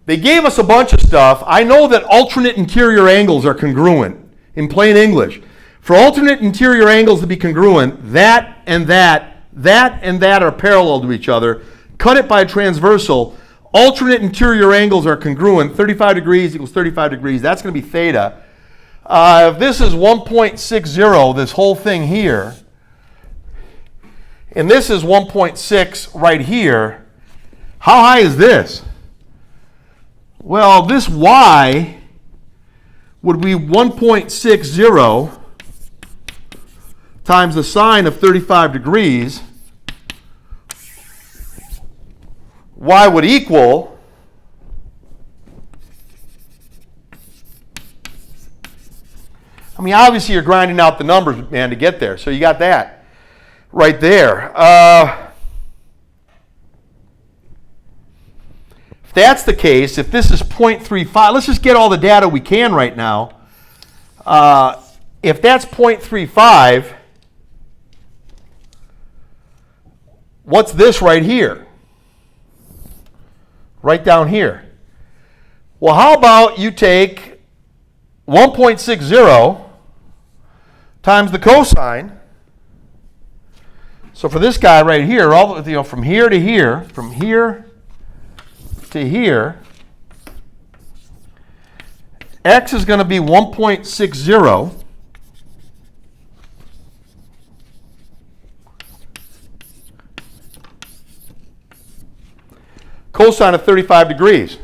They gave us a bunch of stuff. I know that alternate interior angles are congruent in plain English. For alternate interior angles to be congruent, that and that are parallel to each other. Cut it by a transversal. Alternate interior angles are congruent. 35 degrees equals 35 degrees. That's going to be theta. If this is 1.60, this whole thing here, and this is 1.6 right here, how high is this? Well, this y would be 1.60 times the sine of 35 degrees. Y would equal obviously you're grinding out the numbers, man, to get there. So you got that right there. If that's the case, if this is 0.35, let's just get all the data we can right now. If that's 0.35, what's this right here? Right down here. Well, how about you take 1.60 times the cosine. So for this guy right here, from here to here, from here to here, x is going to be 1.60 cosine of 35 degrees.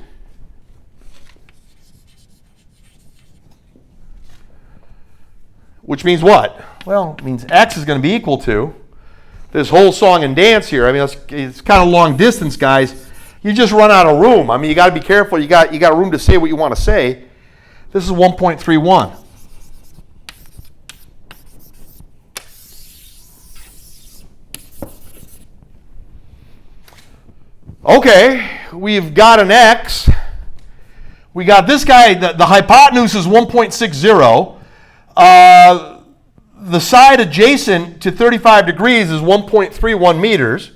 Which means what? Well, it means x is going to be equal to this whole song and dance here. I mean, it's kind of long distance, guys. You just run out of room. I mean, you got to be careful. You got room to say what you want to say. This is 1.31. Okay, we've got an x. We got this guy, the hypotenuse is 1.60. The side adjacent to 35 degrees is 1.31 meters.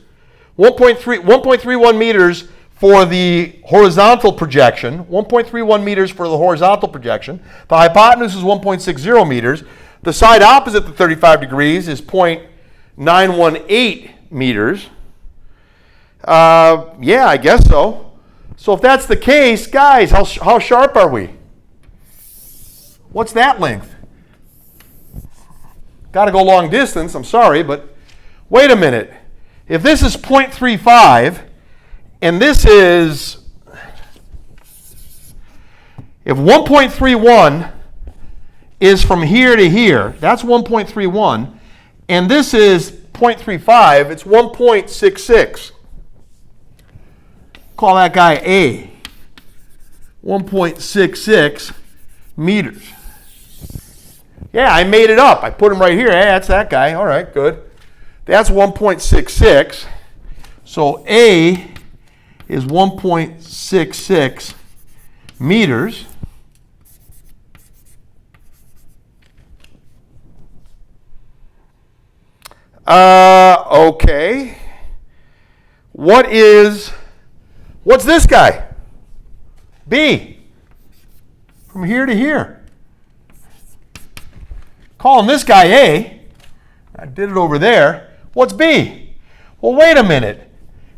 1.31 meters for the horizontal projection. 1.31 meters for the horizontal projection. The hypotenuse is 1.60 meters. The side opposite the 35 degrees is 0.918 meters. Yeah, I guess so. So if that's the case, guys, how sharp are we? What's that length? Got to go long distance, I'm sorry, but wait a minute. If this is 0.35, and this is, if 1.31 is from here to here, that's 1.31, and this is 0.35, it's 1.66. Call that guy A. 1.66 meters. Yeah, I made it up. I put him right here. Hey, that's that guy. All right, good. That's 1.66. So A is 1.66 meters. Okay. What's this guy? B. From here to here. Calling this guy A. I did it over there. What's B? Well, wait a minute.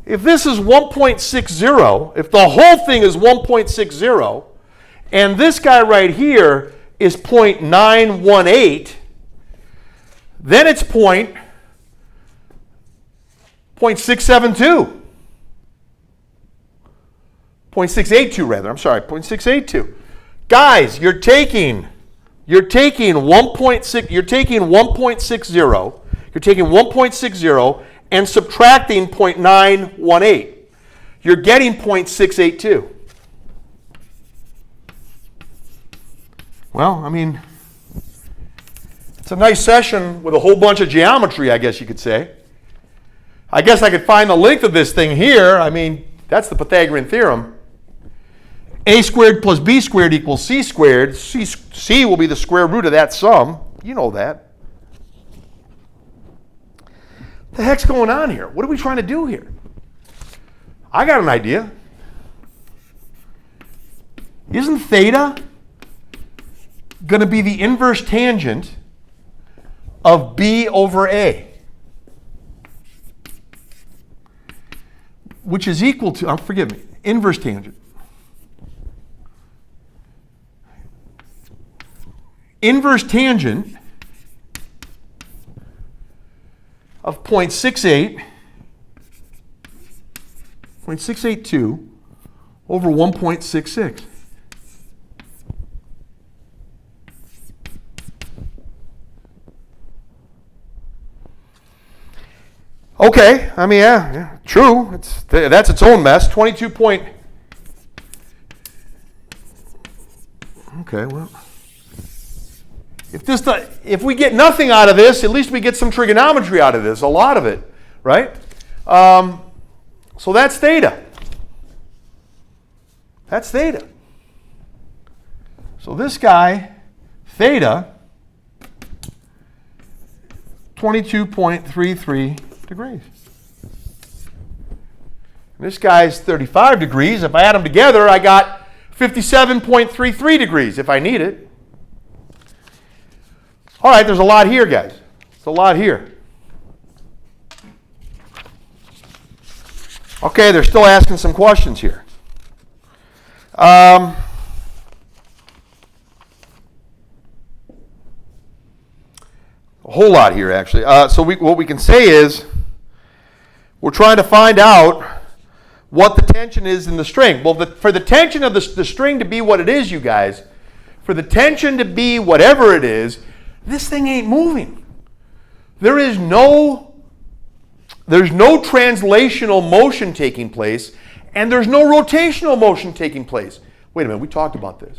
If this is 1.60, if the whole thing is 1.60, and this guy right here is 0.918, then it's 0.672. 0.682 rather. I'm sorry, 0.682. Guys, you're taking 1.60 and subtracting 0.918. You're getting 0.682. Well, I mean, it's a nice session with a whole bunch of geometry, I guess you could say. I guess I could find the length of this thing here. I mean, that's the Pythagorean theorem. A squared plus B squared equals C squared. C will be the square root of that sum. You know that. What the heck's going on here? What are we trying to do here? I got an idea. Isn't theta going to be the inverse tangent of B over A? Which is equal to, forgive me, inverse tangent. Inverse tangent of 0.682 over 1.66. Okay, I mean, yeah, true. That's its own mess. 22 point. Okay, well. If we get nothing out of this, at least we get some trigonometry out of this, a lot of it, right? So that's theta. That's theta. So this guy, theta, 22.33 degrees. And this guy's 35 degrees. If I add them together, I got 57.33 degrees if I need it. All right, there's a lot here, guys. There's a lot here. Okay, they're still asking some questions here. A whole lot here, actually. So what we can say is we're trying to find out what the tension is in the string. Well, for the tension of the string to be what it is, you guys, for the tension to be whatever it is, this thing ain't moving. There's no translational motion taking place, and there's no rotational motion taking place. Wait a minute, we talked about this.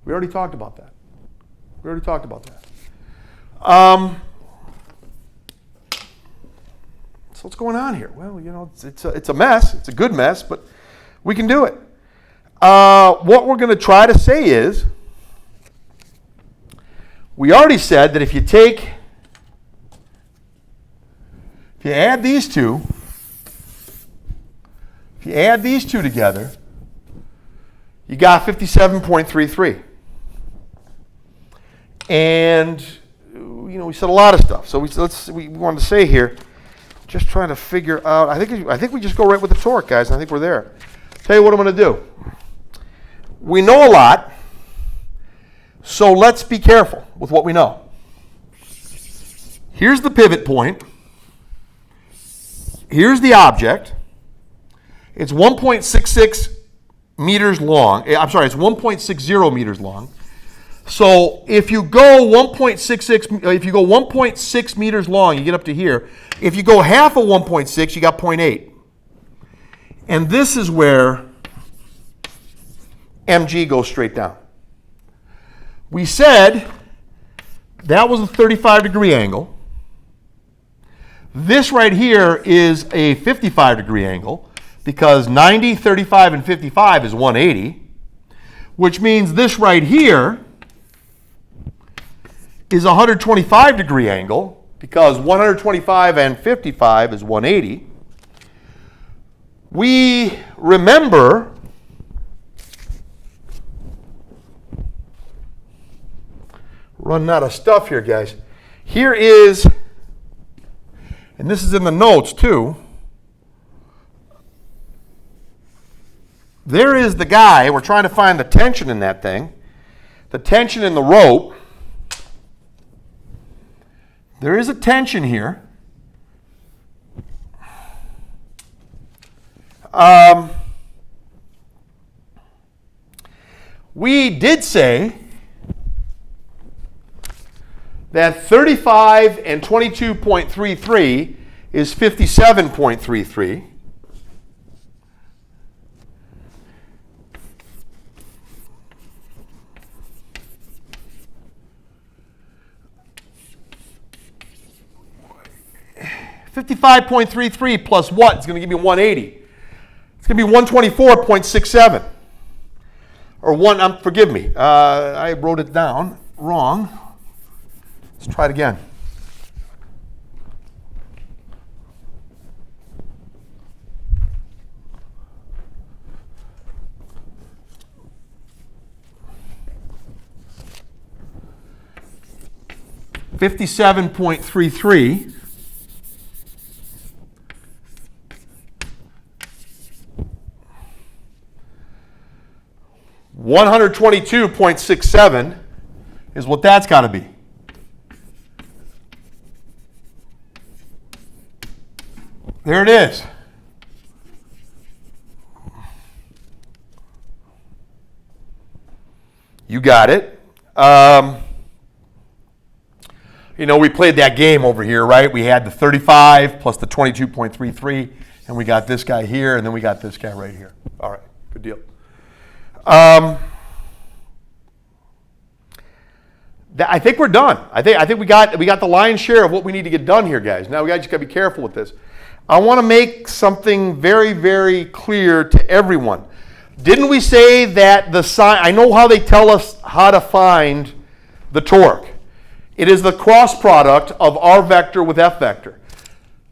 We already talked about that. So what's going on here? Well, you know, it's a mess. It's a good mess, but we can do it. What we're going to try to say is, we already said that if you add these two together, you got 57.33. And, you know, we said a lot of stuff. So we wanted to say here, just trying to figure out, I think we just go right with the torque, guys. I think we're there. Tell you what I'm going to do. We know a lot, so let's be careful with what we know. Here's the pivot point. Here's the object. It's 1.66 meters long. I'm sorry, it's 1.60 meters long. So if you go 1.6 meters long, you get up to here. If you go half of 1.6, you got 0.8. And this is where mg goes straight down. We said that was a 35-degree angle. This right here is a 55-degree angle because 90, 35, and 55 is 180, which means this right here is a 125-degree angle because 125 and 55 is 180. We remember running out of stuff here, guys. Here is, and this is in the notes too, there is the guy. We're trying to find the tension in that thing, the tension in the rope. There is a tension here. We did say that 35 and 22.33 is 57.33. $55.33 plus what? It's going to give me 180. It's going to be 124.67. Or forgive me, I wrote it down wrong. Let's try it again. $57.33 $122.67 is what that's got to be. There it is. You got it. You know, we played that game over here, right? We had the 35 plus the 22.33, and we got this guy here, and then we got this guy right here. All right, good deal. I think we're done. I think we got the lion's share of what we need to get done here, guys. Now we just got to be careful with this. I want to make something very, very clear to everyone. Didn't we say that the sine, I know how they tell us how to find the torque. It is the cross product of R vector with F vector.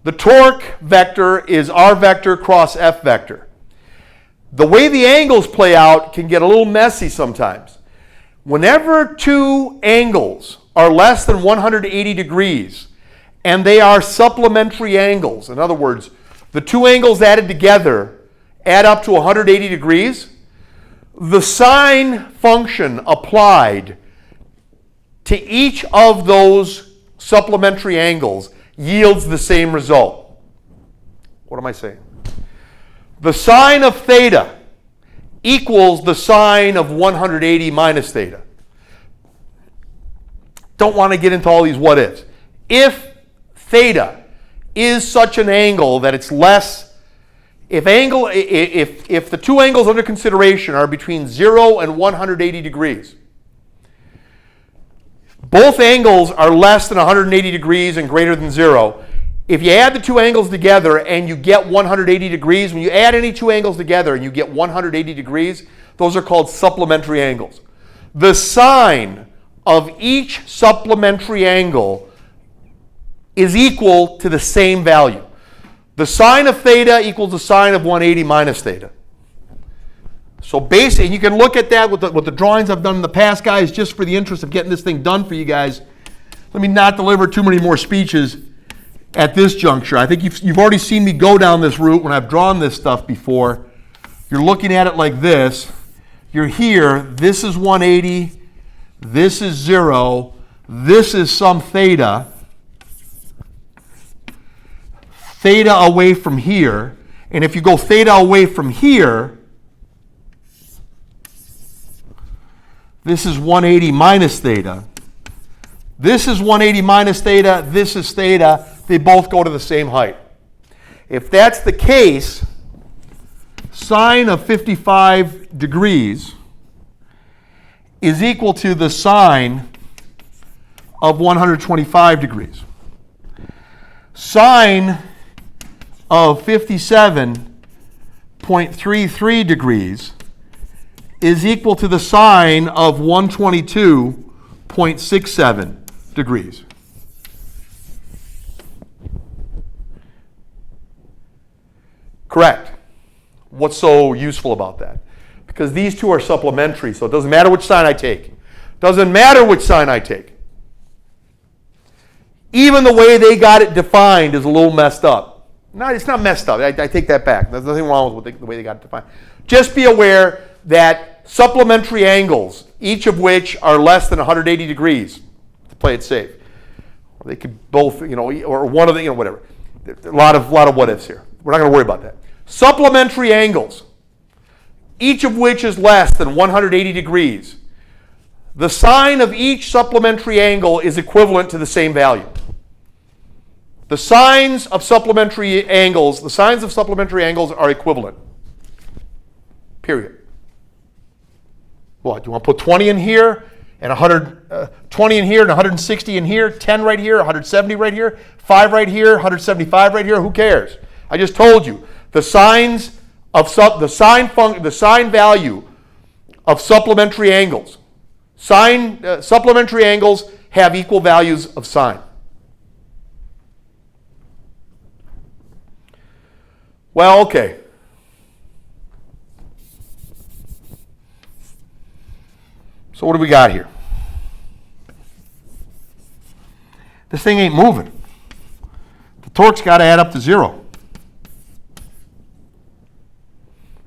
The torque vector is R vector cross F vector. The way the angles play out can get a little messy sometimes. Whenever two angles are less than 180 degrees, and they are supplementary angles, in other words, the two angles added together add up to 180 degrees, the sine function applied to each of those supplementary angles yields the same result. What am I saying? The sine of theta equals the sine of 180 minus theta. Don't want to get into all these what ifs. If theta is such an angle that it's less, if the two angles under consideration are between 0 and 180 degrees, both angles are less than 180 degrees and greater than 0. If you add the two angles together and you get 180 degrees, when you add any two angles together and you get 180 degrees, those are called supplementary angles. The sine of each supplementary angle is equal to the same value. The sine of theta equals the sine of 180 minus theta. So basically, you can look at that with the drawings I've done in the past, guys, just for the interest of getting this thing done for you guys. Let me not deliver too many more speeches at this juncture. I think you've already seen me go down this route when I've drawn this stuff before. You're looking at it like this. You're here. This is 180. This is 0. This is some theta. Theta away from here. And if you go theta away from here, this is 180 minus theta. This is 180 minus theta. This is theta. They both go to the same height. If that's the case, sine of 55 degrees is equal to the sine of 125 degrees. Sine of 57.33 degrees is equal to the sine of 122.67 degrees. Correct. What's so useful about that? Because these two are supplementary, so it doesn't matter which sign I take. Doesn't matter which sign I take. Even the way they got it defined is a little messed up. No, it's not messed up. I take that back. There's nothing wrong with the way they got it defined. Just be aware that supplementary angles, each of which are less than 180 degrees, to play it safe. They could both, or one of the, whatever. There's a lot of what ifs here. We're not going to worry about that. Supplementary angles, each of which is less than 180 degrees. The sine of each supplementary angle is equivalent to the same value. The sines of supplementary angles are equivalent. Period. What, do you want to put 20 in here and 20 in here and 160 in here, 10 right here, 170 right here, 5 right here, 175 right here? Who cares? I just told you the sine value of supplementary angles. Supplementary angles have equal values of sine. Well, okay. So what do we got here? This thing ain't moving. The torque's got to add up to 0.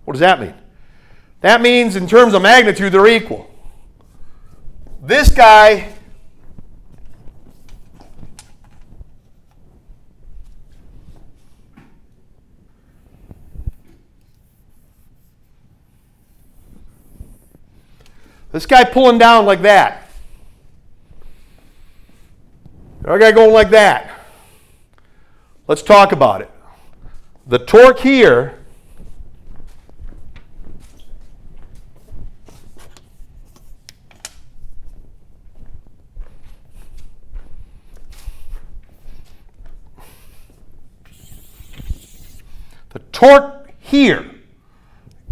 What does that mean? That means in terms of magnitude, they're equal. This guy pulling down like that. Our guy going like that. Let's talk about it. The torque here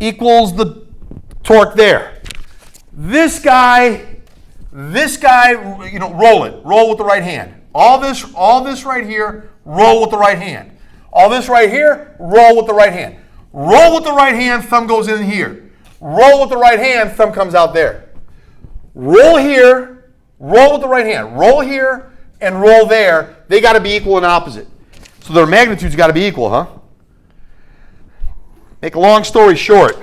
equals the torque there. This guy, you know, roll it. Roll with the right hand. All this right here, roll with the right hand. All this right here, roll with the right hand. Roll with the right hand, thumb goes in here. Roll with the right hand, thumb comes out there. Roll here, roll with the right hand. Roll here and roll there. They got to be equal and opposite. So their magnitude's got to be equal, huh? Make a long story short.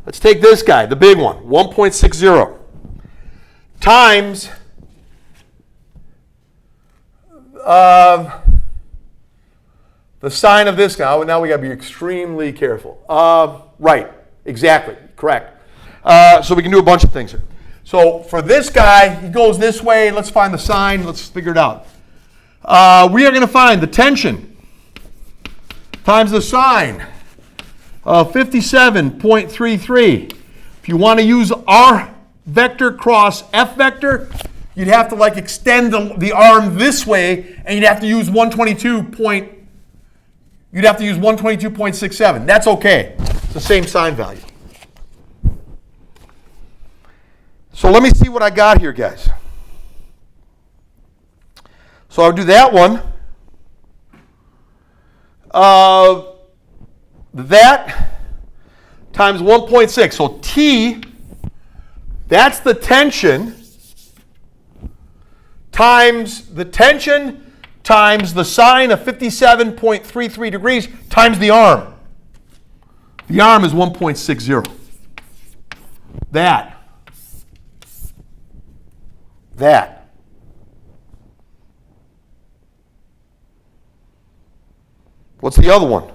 Let's take this guy, the big one, 1.60 times the sine of this guy. Now we got to be extremely careful. Right, exactly, correct. So we can do a bunch of things here. So for this guy, he goes this way. Let's find the sine. Let's figure it out. We are going to find the tension times the sine of 57.33. If you want to use R vector cross F vector, you'd have to like extend the arm this way, and you'd have to use 122.67. That's okay. It's the same sine value. So let me see what I got here, guys. So I'll do that one. That times 1.6. So T, that's the tension, times the sine of 57.33 degrees times the arm. The arm is 1.60. That. What's the other one?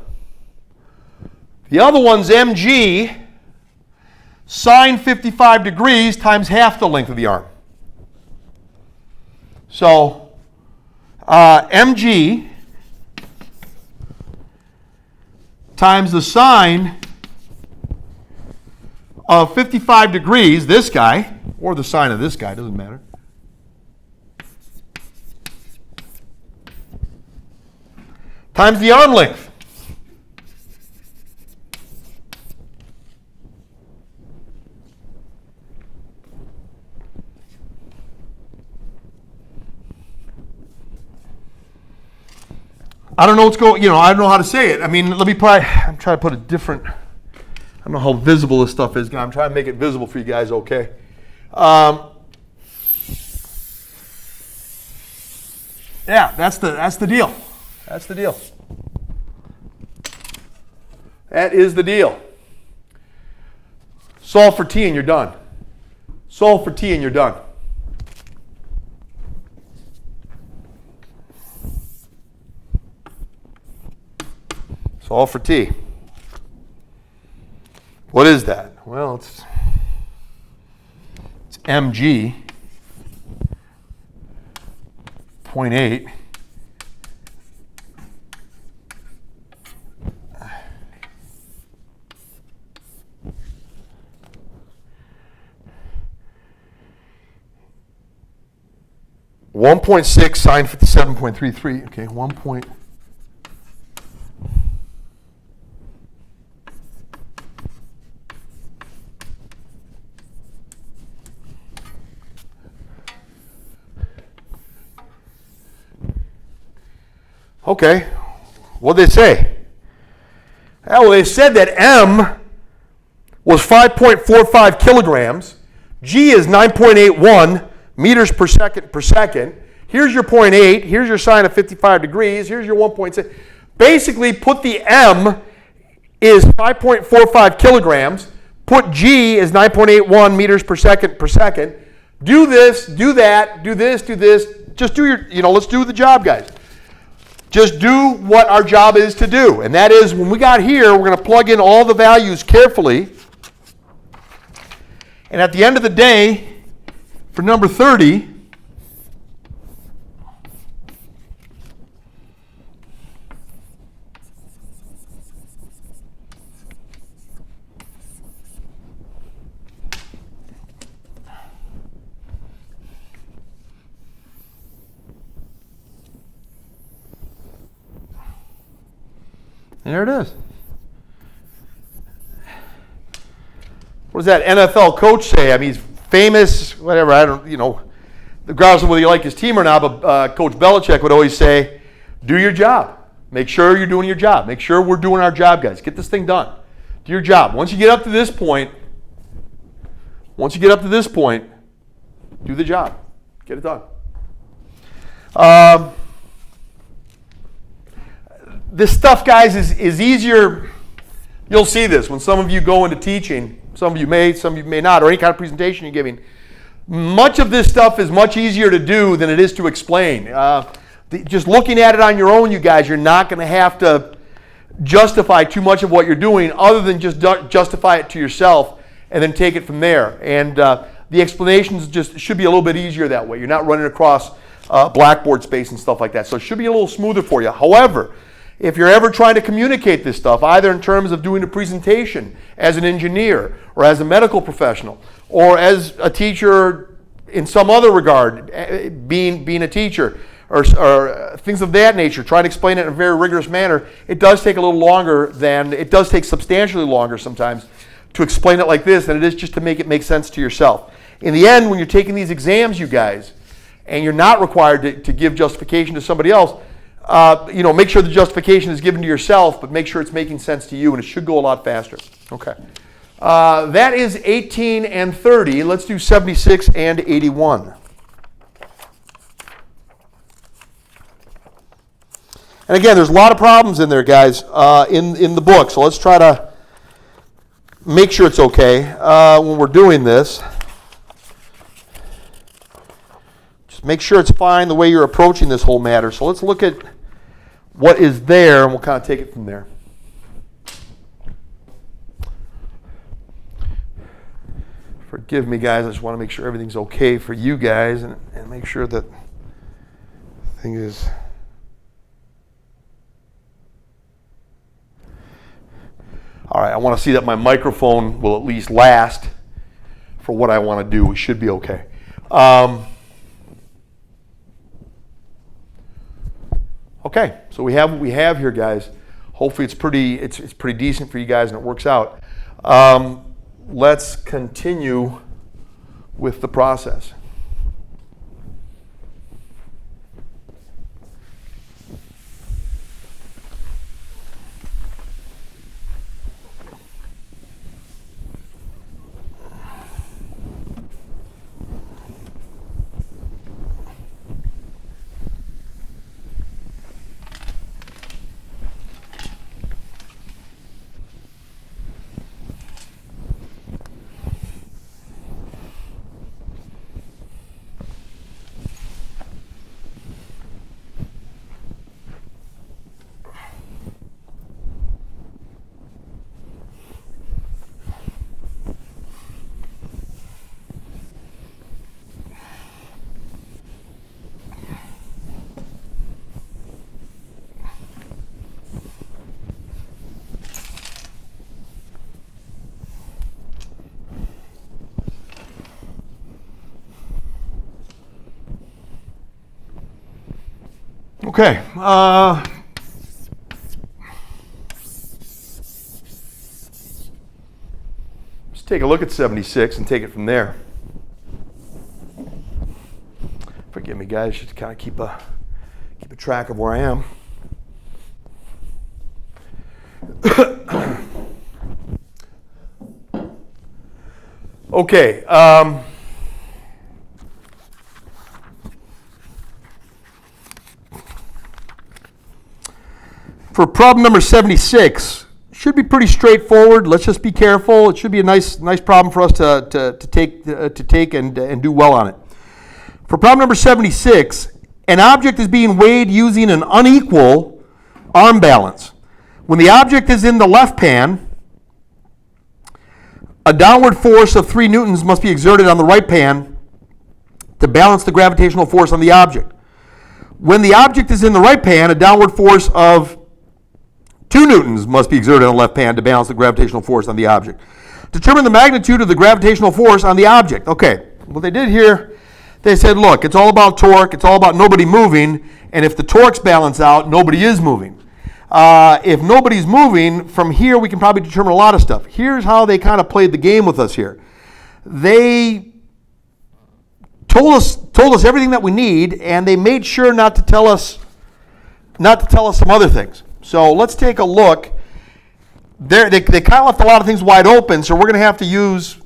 The other one's mg sine 55 degrees times half the length of the arm. So mg times the sine of 55 degrees, this guy, or the sine of this guy, doesn't matter, times the arm length. I don't know what's going, I don't know how to say it. I mean, I'm trying to put a different, I don't know how visible this stuff is. I'm trying to make it visible for you guys, okay? Yeah, that's the deal. That's the deal. That is the deal. Solve for T and you're done. Solve for T and you're done. Solve for T. What is that? Well, it's mg 0.8 1.6 sine 57.33. Okay, 1 point. Okay, what did they say? Well, they said that M was 5.45 kilograms, G is 9.81 meters per second. Here's your 0.8, here's your sine of 55 degrees, here's your 1.6. Basically, put the M is 5.45 kilograms, put G is 9.81 meters per second. Do this, do that, do this, do this. Just do let's do the job, guys. Just do what our job is to do. And that is, when we got here, we're going to plug in all the values carefully. And at the end of the day, for number 30, there it is. what does that NFL coach say? I mean, he's famous, whatever, I don't, regardless of whether you like his team or not, but Coach Belichick would always say, do your job. Make sure you're doing your job. Make sure we're doing our job, guys. Get this thing done. Do your job. Once you get up to this point, do the job. Get it done. This stuff, guys, is easier. You'll see this when some of you go into teaching. Some of you may not, or any kind of presentation you're giving. Much of this stuff is much easier to do than it is to explain. Just looking at it on your own, you guys, you're not going to have to justify too much of what you're doing other than just justify it to yourself and then take it from there. And the explanations just should be a little bit easier that way. You're not running across blackboard space and stuff like that. So it should be a little smoother for you. However, if you're ever trying to communicate this stuff, either in terms of doing a presentation as an engineer or as a medical professional or as a teacher in some other regard, being a teacher, or things of that nature, try to explain it in a very rigorous manner, it does take a little longer it does take substantially longer sometimes to explain it like this than it is just to make it make sense to yourself. In the end, when you're taking these exams, you guys, and you're not required to give justification to somebody else, make sure the justification is given to yourself, but make sure it's making sense to you, and it should go a lot faster. Okay. That is 18 and 30. Let's do 76 and 81. And again, there's a lot of problems in there, guys, in the book. So let's try to make sure it's okay when we're doing this. Just make sure it's fine the way you're approaching this whole matter. So let's look at what is there, and we'll kind of take it from there. Forgive me, guys. I just want to make sure everything's okay for you guys and make sure that thing is... All right, I want to see that my microphone will at least last for what I want to do. We should be okay. Okay, so we have what we have here, guys. Hopefully it's pretty decent for you guys and it works out. Let's continue with the process. Okay. Let's take a look at 76 and take it from there. Forgive me, guys. Just kind of keep a track of where I am. Okay. For problem number 76, should be pretty straightforward. Let's just be careful. It should be a nice problem for us to take and do well on it. For problem number 76, an object is being weighed using an unequal arm balance. When the object is in the left pan, a downward force of 3 newtons must be exerted on the right pan to balance the gravitational force on the object. When the object is in the right pan, a downward force of 2 newtons must be exerted on the left pan to balance the gravitational force on the object. Determine the magnitude of the gravitational force on the object. Okay, what they did here, they said, look, it's all about torque, it's all about nobody moving, and if the torques balance out, nobody is moving. if nobody's moving, from here we can probably determine a lot of stuff. Here's how they kind of played the game with us here. They told us everything that we need, and they made sure not to tell us some other things. So let's take a look. They kind of left a lot of things wide open, so we're going to have to use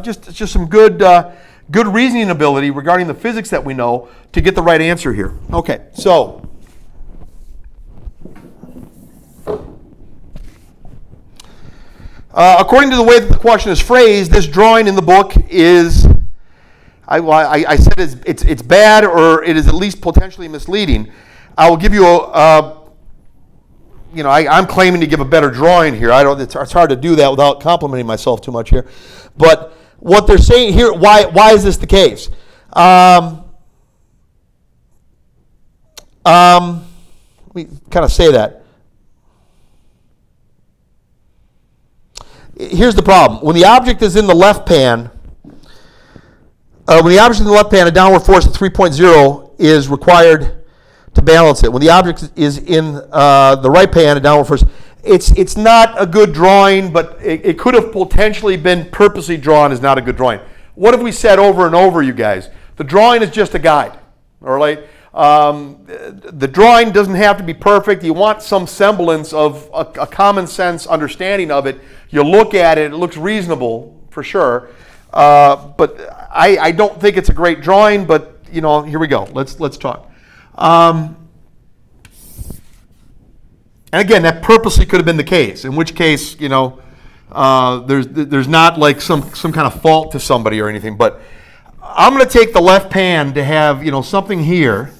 just some good reasoning ability regarding the physics that we know to get the right answer here. Okay, so according to the way that the question is phrased, this drawing in the book is, I said it's bad, or it is at least potentially misleading. I will give you I'm claiming to give a better drawing here. It's hard to do that without complimenting myself too much here. But what they're saying here, why is this the case? Let me kind of say that. Here's the problem. When the object is in the left pan, a downward force of 3.0 is required to balance it. When the object is in the right pan, a downward force, it's not a good drawing, but it could have potentially been purposely drawn as not a good drawing. What have we said over and over, you guys? The drawing is just a guide, all right? The drawing doesn't have to be perfect. You want some semblance of a common sense understanding of it. You look at it, it looks reasonable for sure. But I don't think it's a great drawing, but here we go. Let's talk. And again, that purposely could have been the case, in which case, there's not like some kind of fault to somebody or anything, but I'm going to take the left pan to have, something here.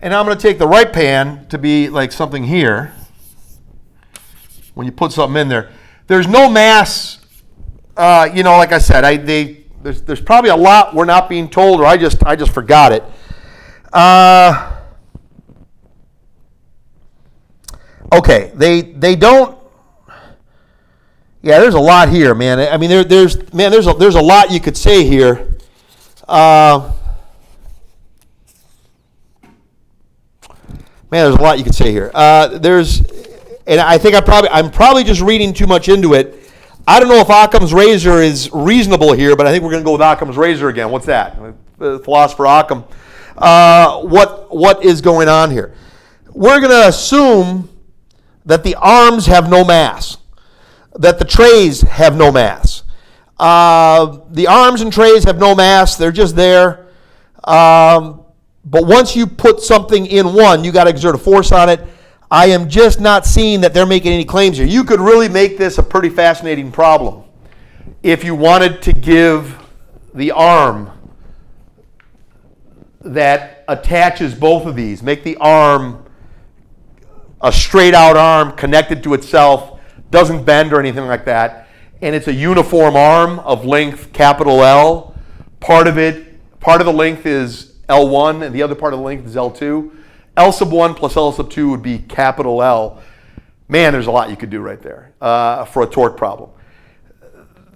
And I'm going to take the right pan to be like something here. When you put something in there, there's no mass. Like I said, there's probably a lot we're not being told, or I just forgot it. Okay, they don't. Yeah, there's a lot here, man. I mean, there's a lot you could say here. There's a lot you could say here. And I think I'm probably just reading too much into it. I don't know if Occam's razor is reasonable here, but I think we're going to go with Occam's razor again. What's that? Philosopher Occam. What is going on here? We're going to assume that the arms have no mass, that the trays have no mass. The arms and trays have no mass. They're just there. But once you put something in one, you got to exert a force on it. I am just not seeing that they're making any claims here. You could really make this a pretty fascinating problem if you wanted to give the arm that attaches both of these, make the arm a straight out arm connected to itself, doesn't bend or anything like that, and it's a uniform arm of length capital L. Part of the length is L1 and the other part of the length is L2. L sub 1 plus L sub 2 would be capital L. Man, there's a lot you could do right there for a torque problem.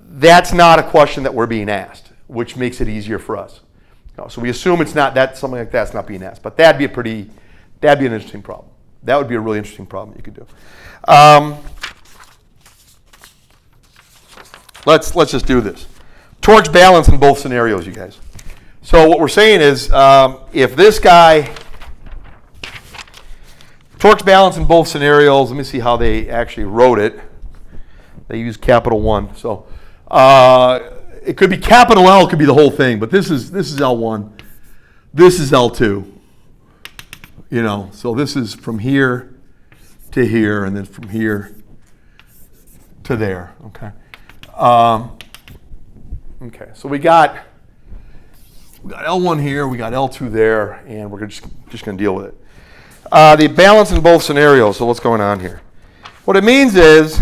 That's not a question that we're being asked, which makes it easier for us. So we assume it's not that, something like that's not being asked, but that'd be an interesting problem. That would be a really interesting problem you could do. Let's just do this. Torques balance in both scenarios, you guys. So what we're saying is, if this guy torques balance in both scenarios, let me see how they actually wrote it. They use capital 1. So it could be capital L, could be the whole thing, but this is L1. This is L2. So this is from here to here, and then from here to there. Okay. Okay. So we got L1 here, we got L2 there, and we're just going to deal with it. The balance in both scenarios. So what's going on here? What it means is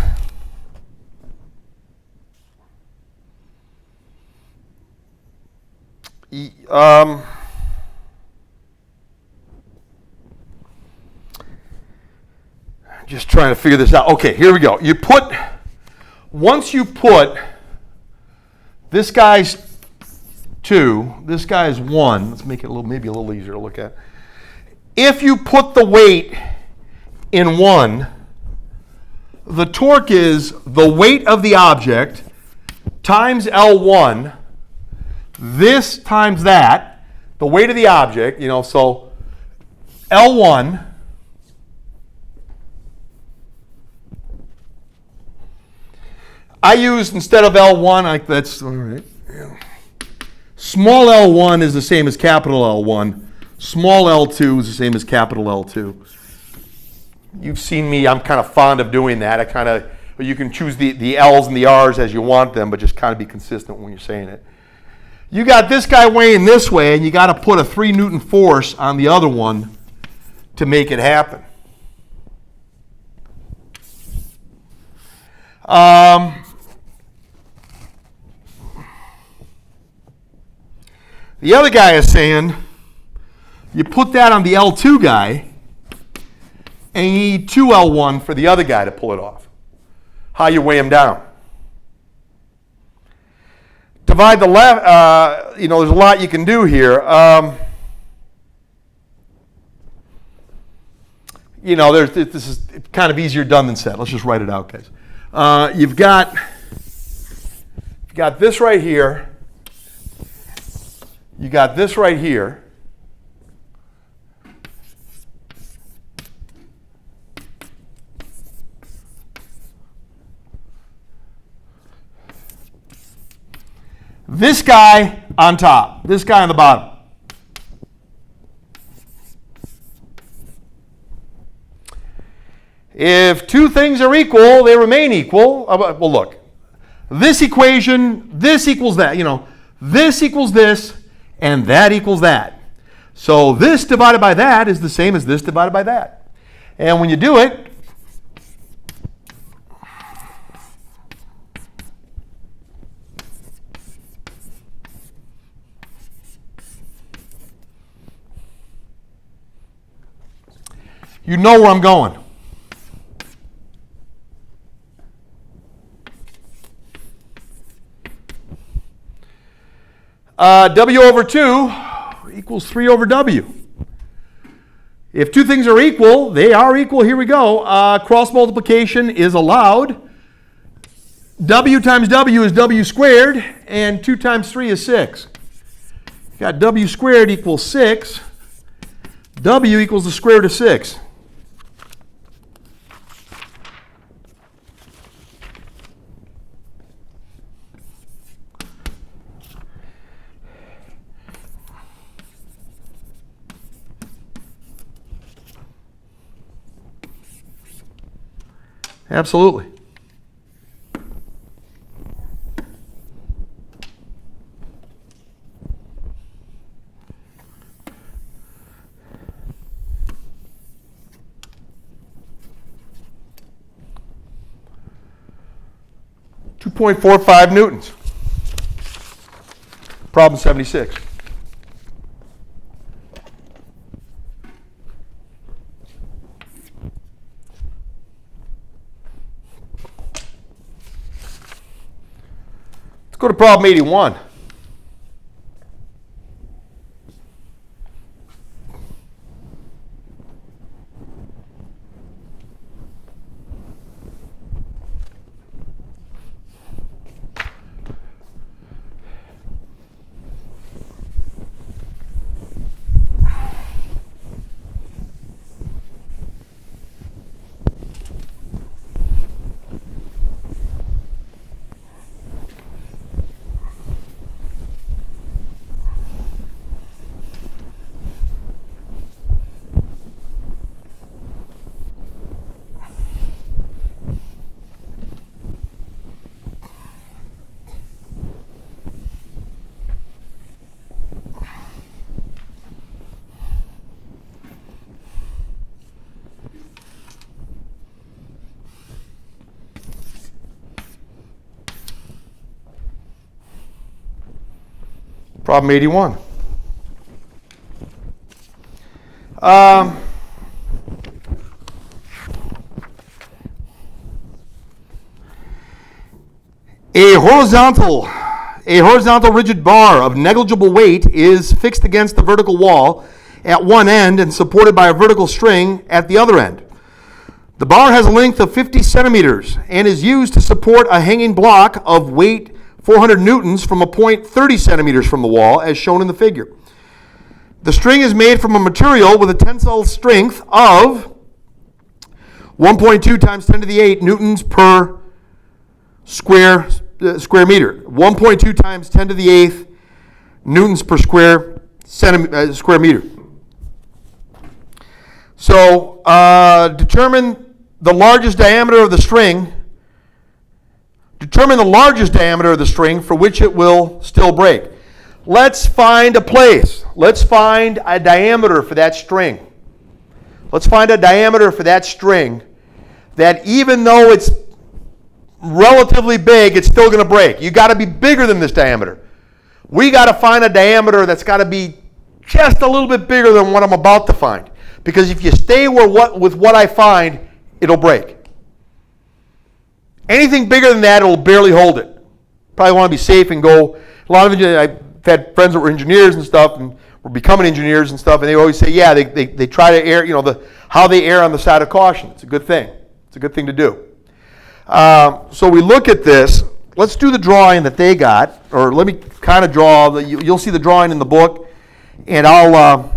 just trying to figure this out. Okay, here we go. Once you put this guy's 2, this guy's 1. Let's make it maybe a little easier to look at. if you put the weight in one, the torque is the weight of the object times L1, this times that, the weight of the object, so L1 I used, instead of L1, that's all right. Yeah. Small L1 is the same as capital L1. Small L2 is the same as capital L2. You've seen me, I'm kind of fond of doing that. You can choose the L's and the R's as you want them, but just kind of be consistent when you're saying it. You got this guy weighing this way, and you got to put a 3 Newton force on the other one to make it happen. The other guy is saying, you put that on the L2 guy, and you need 2 L1 for the other guy to pull it off. How you weigh him down? Divide the left, there's a lot you can do here. This is kind of easier done than said. Let's just write it out, guys. You've got this right here. You got this right here. This guy on top, this guy on the bottom. If two things are equal, they remain equal. Well, look, this equation, this equals that. This equals this, and that equals that. So this divided by that is the same as this divided by that. And when you do it, you know where I'm going. W over 2 equals 3 over W. If two things are equal, they are equal. Here we go. Cross multiplication is allowed. W times W is W squared, and 2 times 3 is 6. You got W squared equals 6. W equals the square root of 6. Absolutely. .45 newtons. Problem 76. Let's go to problem 81. Problem 81. A horizontal rigid bar of negligible weight is fixed against the vertical wall at one end and supported by a vertical string at the other end. The bar has a length of 50 centimeters and is used to support a hanging block of weight 400 newtons from a point 30 centimeters from the wall, as shown in the figure. The string is made from a material with a tensile strength of 1.2 times 10 to the 8 newtons per square meter. 1.2 times 10 to the 8th newtons per square meter. So determine the largest diameter of the string. Determine the largest diameter of the string for which it will still break. Let's find a place. Let's find a diameter for that string. Let's find a diameter for that string that even though it's relatively big, it's still going to break. You got to be bigger than this diameter. We got to find a diameter that's got to be just a little bit bigger than what I'm about to find. Because if you stay with what I find, it'll break. Anything bigger than that, it'll barely hold it. Probably want to be safe and go. A lot of engineers, I've had friends that were engineers and stuff, and were becoming engineers and stuff, and they always say, yeah, they try to err, how they err on the side of caution. It's a good thing. It's a good thing to do. So we look at this. Let's do the drawing that they got, or let me kind of draw. You'll see the drawing in the book, and I'll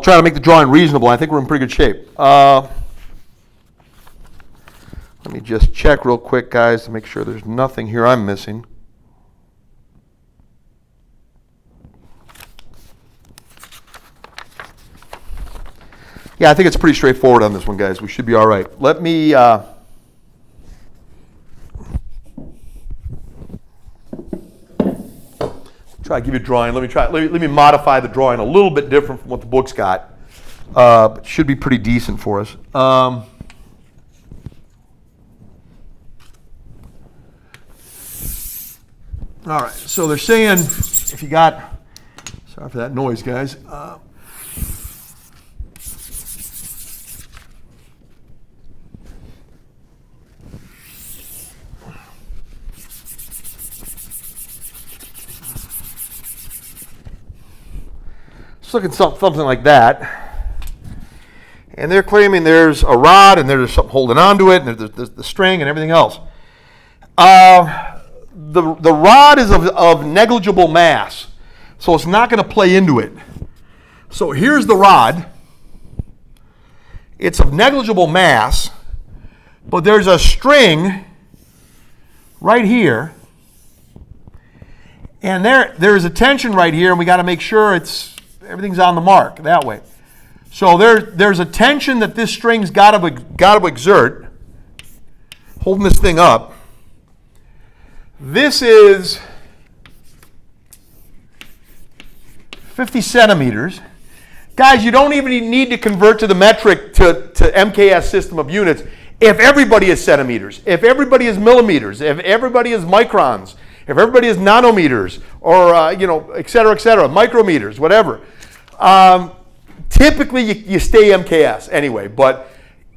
try to make the drawing reasonable. I think we're in pretty good shape. Let me just check real quick, guys, to make sure there's nothing here I'm missing. Yeah, I think it's pretty straightforward on this one, guys. We should be all right. Let me try to give you a drawing. Let me modify the drawing a little bit different from what the book's got. But should be pretty decent for us. All right, so they're saying if you got, sorry for that noise, guys. Just looking something like that. And they're claiming there's a rod and there's something holding onto it and there's the string and everything else. The rod is of negligible mass, so it's not going to play into it. So here's the rod. It's of negligible mass, but there's a string right here, and there's a tension right here, and we got to make sure everything's on the mark that way. So there's a tension that this string's got to exert, holding this thing up. This is 50 centimeters. Guys, you don't even need to convert to the metric to MKS system of units if everybody is centimeters, if everybody is millimeters, if everybody is microns, if everybody is nanometers, or et cetera, micrometers, whatever. Typically, you stay MKS anyway, but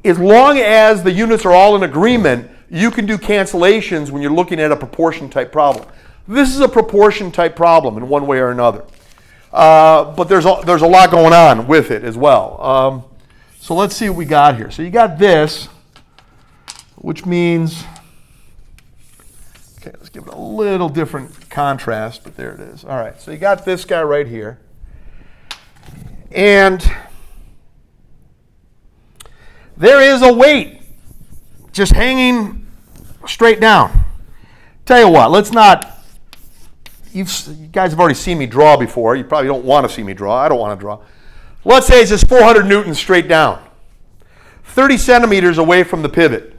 as long as the units are all in agreement, you can do cancellations when you're looking at a proportion type problem. This is a proportion type problem in one way or another. But there's a lot going on with it as well. So let's see what we got here. So you got this, which means, okay, let's give it a little different contrast, but there it is. All right, so you got this guy right here. And there is a weight just hanging straight down. Tell you what, let's not, you guys have already seen me draw before. You probably don't want to see me draw. I don't want to draw. Let's say it's just 400 newtons straight down, 30 centimeters away from the pivot.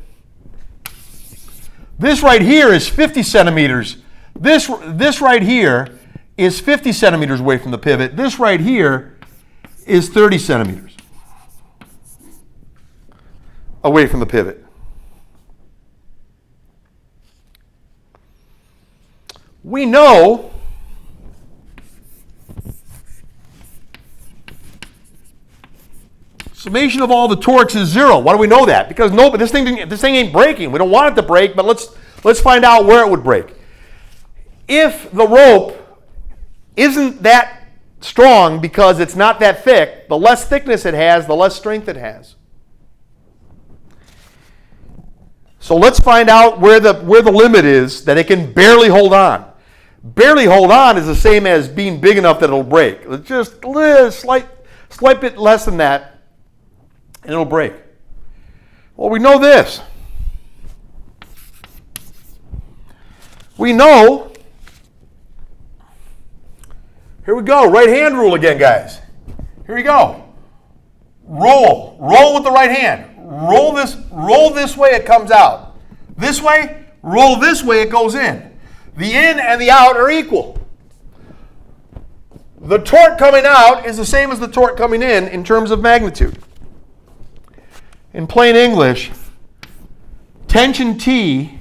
This right here is 50 centimeters. This right here is 50 centimeters away from the pivot. This right here is 30 centimeters away from the pivot. We know summation of all the torques is 0. Why do we know that? Because this thing ain't breaking. We don't want it to break, but let's find out where it would break. If the rope isn't that strong because it's not that thick. The less thickness it has, the less strength it has. So let's find out where the limit is that it can barely hold on. Barely hold on is the same as being big enough that it'll break. It's just a slight bit less than that, and it'll break. Well, we know this. We know, here we go, right hand rule again, guys. Here we go. Roll with the right hand. Roll this way, it comes out. This way, roll this way, it goes in. The in and the out are equal. The torque coming out is the same as the torque coming in terms of magnitude. In plain English, tension T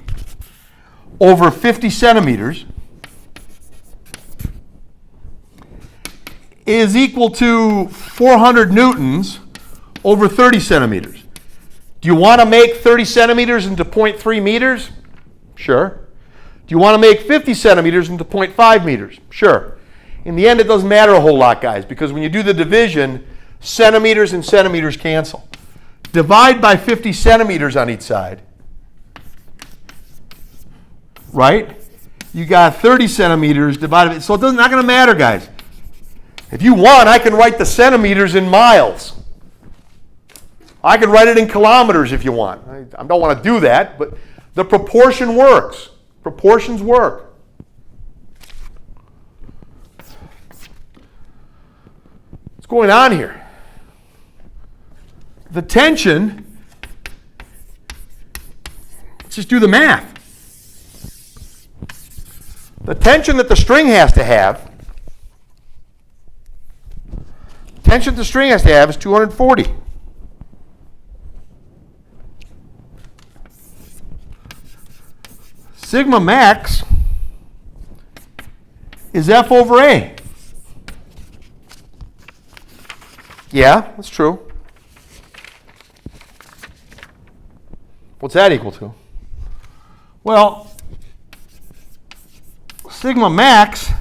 over 50 centimeters is equal to 400 newtons over 30 centimeters. Do you want to make 30 centimeters into 0.3 meters? Sure. Do you want to make 50 centimeters into 0.5 meters? Sure. In the end, it doesn't matter a whole lot, guys, because when you do the division, centimeters and centimeters cancel. Divide by 50 centimeters on each side. Right? You got 30 centimeters divided. So it's not going to matter, guys. If you want, I can write the centimeters in miles. I can write it in kilometers if you want. I don't want to do that, but the proportion works. Proportions work. What's going on here? The tension, let's just do the math. The tension that the string has to have, is 240. Sigma max is F over A. Yeah, that's true. What's that equal to? Well, sigma max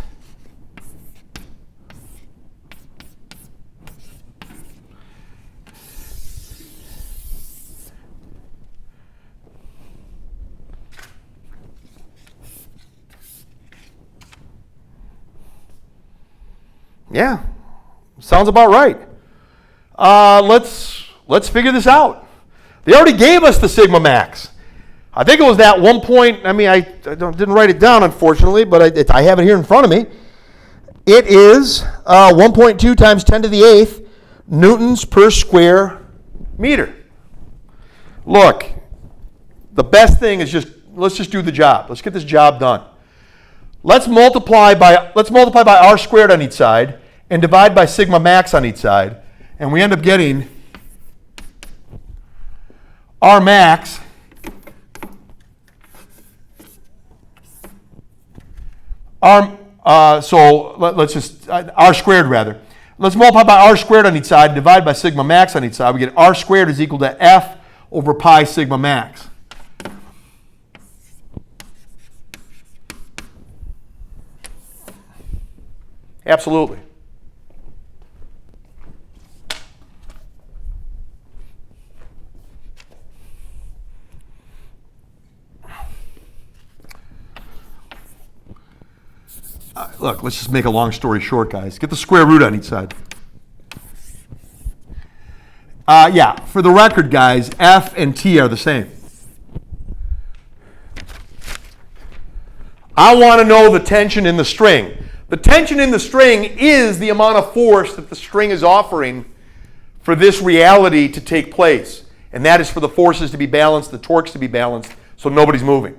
yeah, sounds about right. Let's figure this out. They already gave us the sigma max. I think it was that 1 point. I mean, I didn't write it down, unfortunately, but I have it here in front of me. It is 1.2 times 10 to the 8th newtons per square meter. Look, the best thing is let's just do the job. Let's get this job done. Let's multiply by r squared on each side and divide by sigma max on each side, and we end up getting r max let's just r squared rather. Let's multiply by r squared on each side and divide by sigma max on each side. We get r squared is equal to F over pi sigma max. Absolutely. Look, let's just make a long story short, guys. Get the square root on each side. Yeah, for the record, guys, F and T are the same. I want to know the tension in the string. The tension in the string is the amount of force that the string is offering for this reality to take place. And that is for the forces to be balanced, the torques to be balanced, so nobody's moving.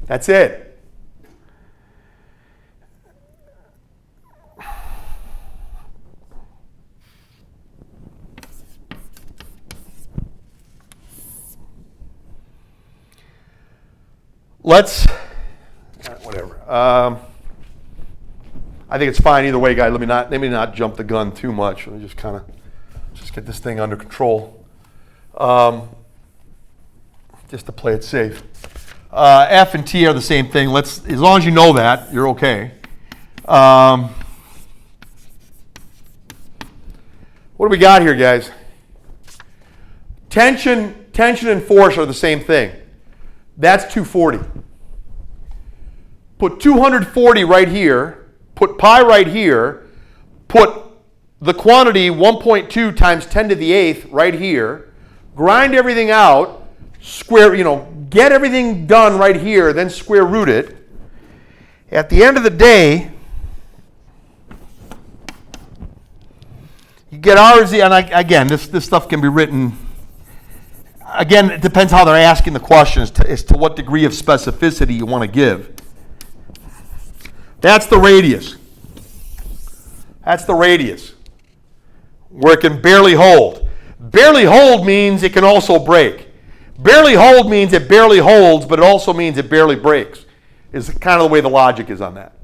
That's it. Whatever. I think it's fine either way, guys. Let me not jump the gun too much. Let me just get this thing under control. just to play it safe. F and T are the same thing. As long as you know that, you're okay. What do we got here, guys? Tension and force are the same thing. That's 240. Put 240 right here, put pi right here, put the quantity 1.2 times 10 to the 8th right here, grind everything out, get everything done right here, then square root it. At the end of the day, you get R is the, and again, this stuff can be written. Again, it depends how they're asking the question as to what degree of specificity you want to give. That's the radius. That's the radius, where it can barely hold. Barely hold means it can also break. Barely hold means it barely holds, but it also means it barely breaks, is kind of the way the logic is on that.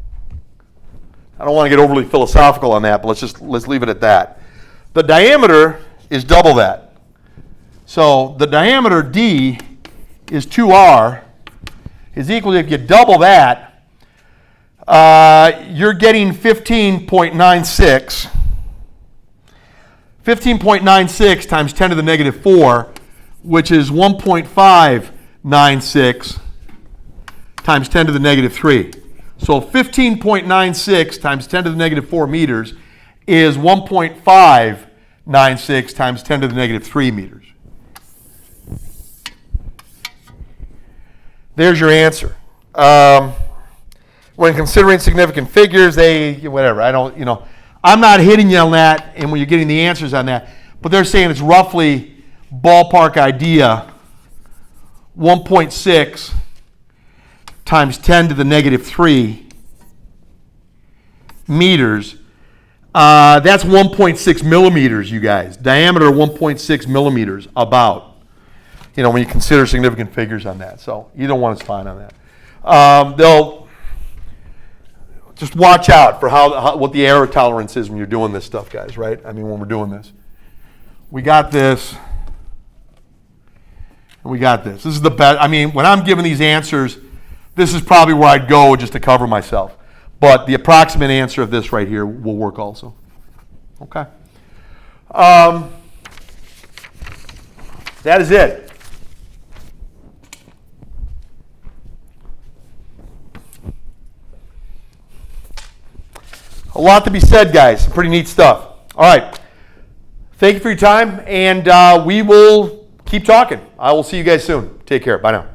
I don't want to get overly philosophical on that, but let's leave it at that. The diameter is double that. So the diameter D is 2R, is equal to, if you double that, you're getting 15.96. 15.96 times 10 to the negative 4, which is 1.596 times 10 to the negative 3. So 15.96 times 10 to the negative 4 meters is 1.596 times 10 to the negative 3 meters. There's your answer. When considering significant figures, I'm not hitting you on that, and when you're getting the answers on that, but they're saying it's roughly ballpark idea 1.6 times 10 to the negative 3 meters. That's 1.6 millimeters, you guys. Diameter 1.6 millimeters, about. When you consider significant figures on that. So either one is fine on that. They'll just watch out for what the error tolerance is when you're doing this stuff, guys, right? I mean, when we're doing this. We got this, and we got this. This is the best. I mean, when I'm giving these answers, this is probably where I'd go just to cover myself. But the approximate answer of this right here will work also. Okay. That is it. A lot to be said, guys. Pretty neat stuff. All right. Thank you for your time, and we will keep talking. I will see you guys soon. Take care. Bye now.